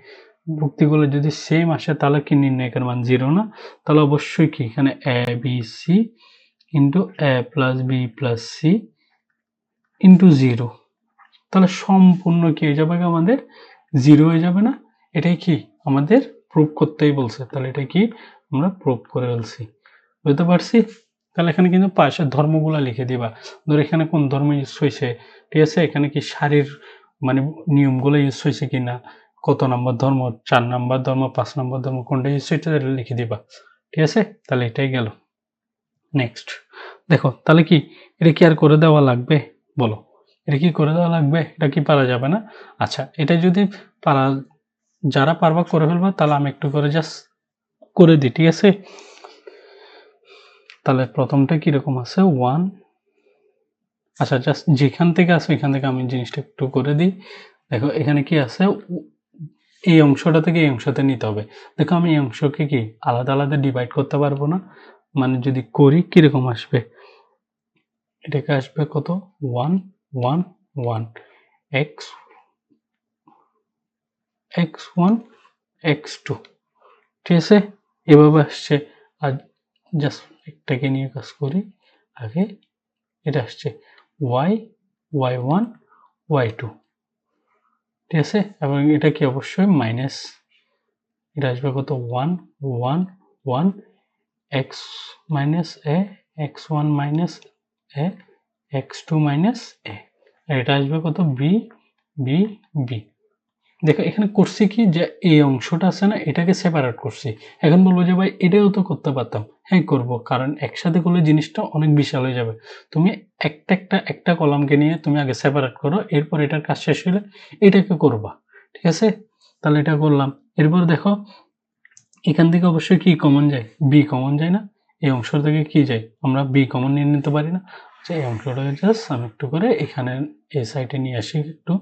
A: যুক্তিগুলো যদি সেম আসে তাহলে কি নির্ণায়কের মান 0 না? তাহলে অবশ্যই কি এখানে A B C into A plus B plus C into 0, তাহলে সম্পূর্ণ কি হয়ে যাবে আমাদের, 0 হয়ে যাবে না? এটাই কি আমাদের প্রুভ করতেই বলছে, তাহলে এটা কি আমরা প্রুভ করে ফেলছি। বুঝতে পারছি? তাহলে এখানে কিন্তু পাশের ধর্মগুলা লিখে দিবা, ধর এখানে কোন ধর্ম ইউজ হয়েছে, ঠিক আছে, এখানে কি সারির মানে নিয়মগুলো ইউজ হয়েছে কিনা, কত নম্বর ধর্ম, 4 নম্বর ধর্ম, 5 নম্বর ধর্ম, কোনটা ইউজ হয়েছে এটা লিখে দিবা। ঠিক আছে, তাহলে এটাই গেল। নেক্সট দেখো, তাহলে কি এটা কি আর করে দেওয়া লাগবে, বলো এটা কি করে দেওয়া লাগবে, এটা কি পারা যাবে না? আচ্ছা, এটা যদি পারা, যারা পারবা করে ফেলবা, তাহলে আমি একটু করে জাস্ট করে দিই। ঠিক আছে, তাহলে প্রথমটা কিরকম আছে 1, আচ্ছা জাস্ট যেখান থেকে আছে এখান থেকে আমি জিনিসটা একটু করে দিই। দেখো এখানে কি আছে, এই অংশটা থেকে এই অংশতে নিতে হবে। দেখো আমি এই অংশকে কি আলাদা আলাদা ডিভাইড করতে পারবো না, মানে যদি করি কিরকম আসবে, এটাকে আসবে কত 1 1 1 x x1 x2। ঠিক আছে, এভাবে আসছে। আর জাস্ট একটাকে নিয়ে কাজ করি, আগে এটা আসছে y y1 y2। ঠিক আছে, এবং এটা কি অবশ্যই মাইনাস, এটা আসবে কত 1 1 1 x minus a x1 minus a x2 minus a, এটা আসবে কত b b b। দেখো এখানে করছি কি, যে এই অংশটা আছে না এটাকে সেপারেট করছি। এখন বলবো যে ভাই এটাও তো করতে পারতাম, হ্যাঁ করব, কারণ একসাথে করলে জিনিসটা অনেক বিশাল হয়ে যাবে। তুমি একটা কলামকে নিয়ে তুমি আগে সেপারেট করো, এরপর এটার কাজ শেষ হলে এটাকে করবা। ঠিক আছে, তাহলে এটা করলাম। এরপর দেখো এখান থেকে অবশ্যই কি কমন যায়, বি কমন যায় না, এই অংশ থেকে কি যায়, আমরা বি কমন নিয়ে নিতে পারি না? যে এই অংশটাকে জাস্ট আমি একটু করে এখানে এই সাইডে নিয়ে আসি, একটু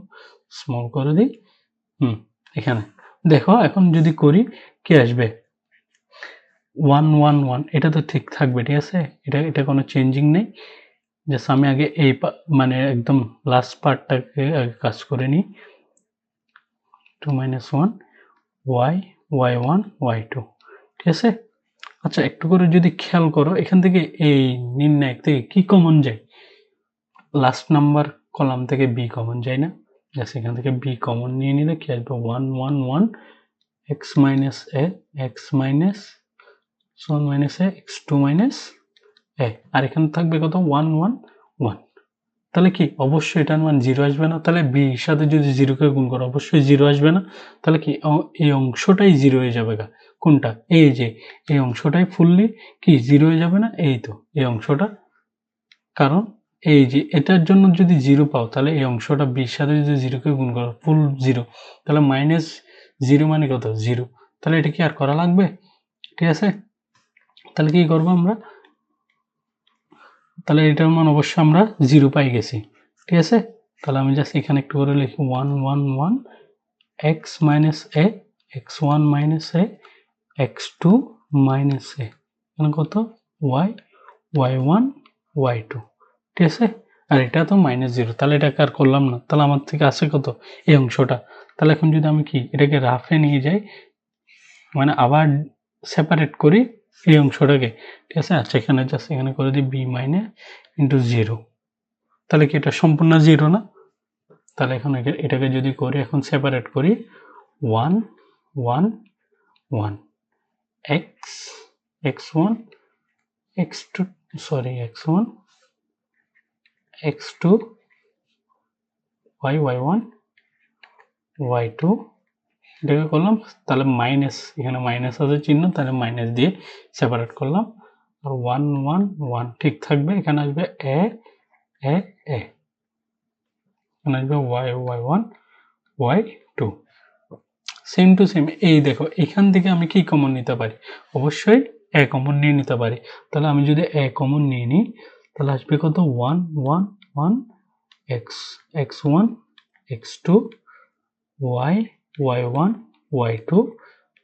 A: স্মল করে দিই। এখানে দেখো এখন যদি করি কি আসবে 1 1 1, এটা তো ঠিক থাকবে। ঠিক আছে, এটা কোনো চেঞ্জিং নেই। জাস্ট আমি আগে এই মানে একদম লাস্ট পার্টটাকে আগে কাজ করে নিই। 2 - 1 y y1 y2, ঠিক আছে? আচ্ছা, একটু করে যদি খেয়াল করো এখান থেকে এই নির্ণায়ক থেকে কি কমন যায়? লাস্ট নাম্বার কলাম থেকে b কমন যায় না? জাস্ট এখান থেকে b কমন নিয়ে নিলে কি আসবে? 1 1 1 x minus a x minus 1 minus a x2 minus a, আর এখানে থাকবে কত? 1 1 1। তাহলে কি অবশ্যই এটার মান 0 আসবে না? তাহলে b এর সাথে যদি 0 কে গুণ করো অবশ্যই 0 আসবে না? তাহলে কি এই অংশটাই 0 হয়ে যাবে গা। কোনটা? এই যে এই অংশটাই ফুললি কি 0 হয়ে যাবে না? এই তো এই অংশটা। কারণ এই যে এটার জন্য যদি 0 পাও তাহলে এই অংশটা b এর সাথে যদি 0 কে গুণ করো ফুল 0, তাহলে -0 মানে কত? 0। তাহলে এটা কি আর করা লাগবে? ঠিক আছে? তাহলে কি করব আমরা? তাহলে এটার মান অবশ্যই আমরা 0 পাই গেছি। ঠিক আছে? তাহলে আমি জাস্ট এখানে একটু করে লিখি 1 1 1 x minus a x1 minus a x2 minus a, এখানে কত? y y1 y2, ঠিক আছে? আর এটা তো -0, তাহলে এটাকে আর করলাম না। তাহলে আমার থেকে আছে কত? এই অংশটা। তাহলে এখন যদি আমি কি এটাকে রাফে নিয়ে যাই, মানে আবার সেপারেট করি এই অংশটাকে, ঠিক আছে? আচ্ছা, এখানে জাস্ট এখানে করে দিই b মাইনাস ইন্টু 0। তাহলে কি এটা সম্পূর্ণ 0 না? তাহলে এখন এটাকে যদি করি, এখন সেপারেট করি 1 1 1 x x1 x2 sorry x1 x2 y y1 y2, এটাকে করলাম। তাহলে মাইনাস, এখানে মাইনাস আছে চিহ্ন, তাহলে মাইনাস দিয়ে সেপারেট করলাম। আর 1 1 1 ঠিক থাকবে। এখানে আসবে a a a, এখানে আসবে y y1 y2, same to same. এই দেখো এখান থেকে আমি কি কমন নিতে পারি? অবশ্যই a কমন নিয়ে নিতে পারি। তাহলে আমি যদি a কমন নিয়ে নিই তাহলে আসবে কত? 1 1 1 x x1 x2 y y1 y2,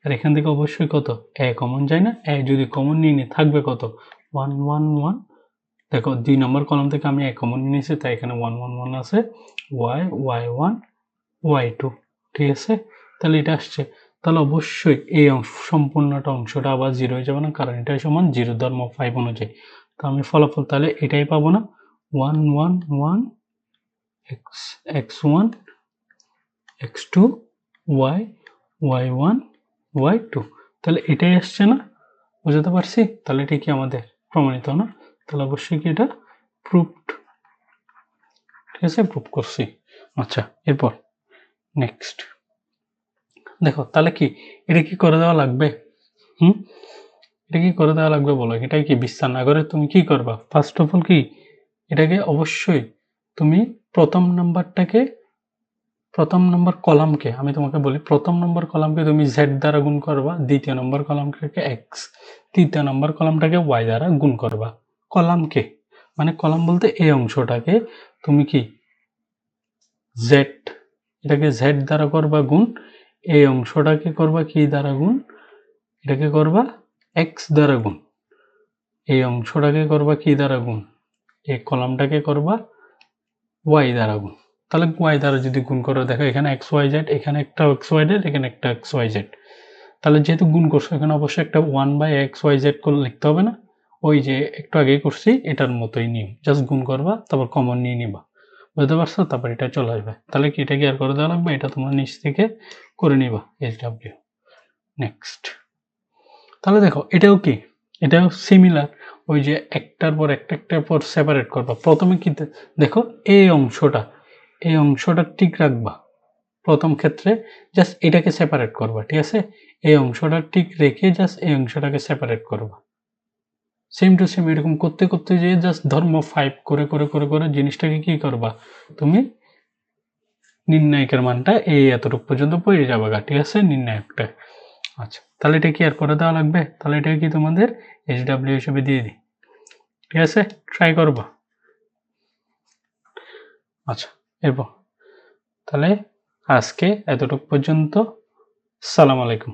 A: আর এখান থেকে অবশ্যই কত? a কমন যায় না? a যদি কমন নিয়ে নিই থাকবে কত? 1 1 1। দেখো 2 নম্বর কলাম থেকে আমি a কমন নিয়ে নিয়েছি, তাই এখানে 1 1 1 আছে, y y1 y2, ঠিক আছে? তাহলে এটা আসছে। তাহলে অবশ্যই এই সম্পূর্ণটা অংশটা আবার 0 হয়ে যাবে না, কারণ এটা সমান 0 ধর্ম 5 অনুযায়ী। তো আমি ফলাফল তাহলে এটাই পাবো না? 1 1 1 x x1 x2 y y1 y2, তাহলে এটাই আসছে না? বুঝতে পারছি? তাহলে এটা কি আমাদের প্রমাণিত না? তাহলে অবশ্যই কি এটা প্রুভড, ঠিক আছে? প্রুভ করছি। আচ্ছা, এরপর নেক্সট দেখো, তাহলে কি এটা কি করে দেওয়া লাগবে? এটা কি করে দেওয়া লাগবে বলো? এটাই কি বিস্তার না করে তুমি কি করবা? ফার্স্ট অফ অল কি এটাকে অবশ্যই তুমি প্রথম নম্বর কলামকে আমি তোমাকে বলি, প্রথম নম্বর কলামকে তুমি z দ্বারা গুণ করবা, দ্বিতীয় নম্বর কলামটাকে x, তৃতীয় নম্বর কলামটাকে y দ্বারা গুণ করবা। কলামকে মানে কলাম বলতে এই অংশটাকে তুমি কি z, এটাকে z দ্বারা করবা গুণ, এই অংশটাকে করবা কি দ্বারা গুণ? এটাকে করবা x দ্বারা গুণ, এই অংশটাকে করবা কি দ্বারা গুণ? এই কলামটাকে করবা y দ্বারা গুণ। তাহলে y দ্বারা যদি গুণ করো, দেখো এখানে xyz, এখানে একটা xyz, এখানে একটা xyz। তাহলে যেহেতু গুণ করছো এখানে অবশ্যই একটা 1/xyz করে লিখতে হবে না? ওই যে একটু আগেই করছি এটার মতোই নিয়ম, জাস্ট গুণ করবা তারপর কমন নিয়ে নিবা। বুঝতে পারছো? তারপর এটা চলে আসবে। তাহলে কি এটা কি আর করে দেওয়া লাগবে? এটা তোমরা নিচ থেকে করে নিবা HW। নেক্সট, তাহলে দেখো এটাও কি, এটাও সিমিলার। ওই যে একটার পর একটার পর সেপারেট করবা। প্রথমে কি দেখো এই অংশটা ঠিক রাখবা। প্রথম ক্ষেত্রে জাস্ট এটাকে সেপারেট করবা, ঠিক আছে? এই অংশটা ঠিক রেখে জাস্ট এই অংশটাকে সেপারেট করবা। সেম টু সেম এরকম করতে করতে যে জাস্ট ধর্ম 5 করে করে করে করে জিনিসটাকে কি করবা? তুমি নির্ণায়কের মানটা এই এতটুকু পর্যন্ত পড়ে যাবে গা, ঠিক আছে? নির্ণায়কটা। আচ্ছা, তাহলে এটা কি আর করে দেওয়া লাগবে? তাহলে এটা কি তোমাদের HW হিসেবে দিয়ে দিই, ঠিক আছে? ট্রাই করবা। আচ্ছা, এরপর তাহলে আজকে এতটুকু পর্যন্ত। সালাম আলাইকুম।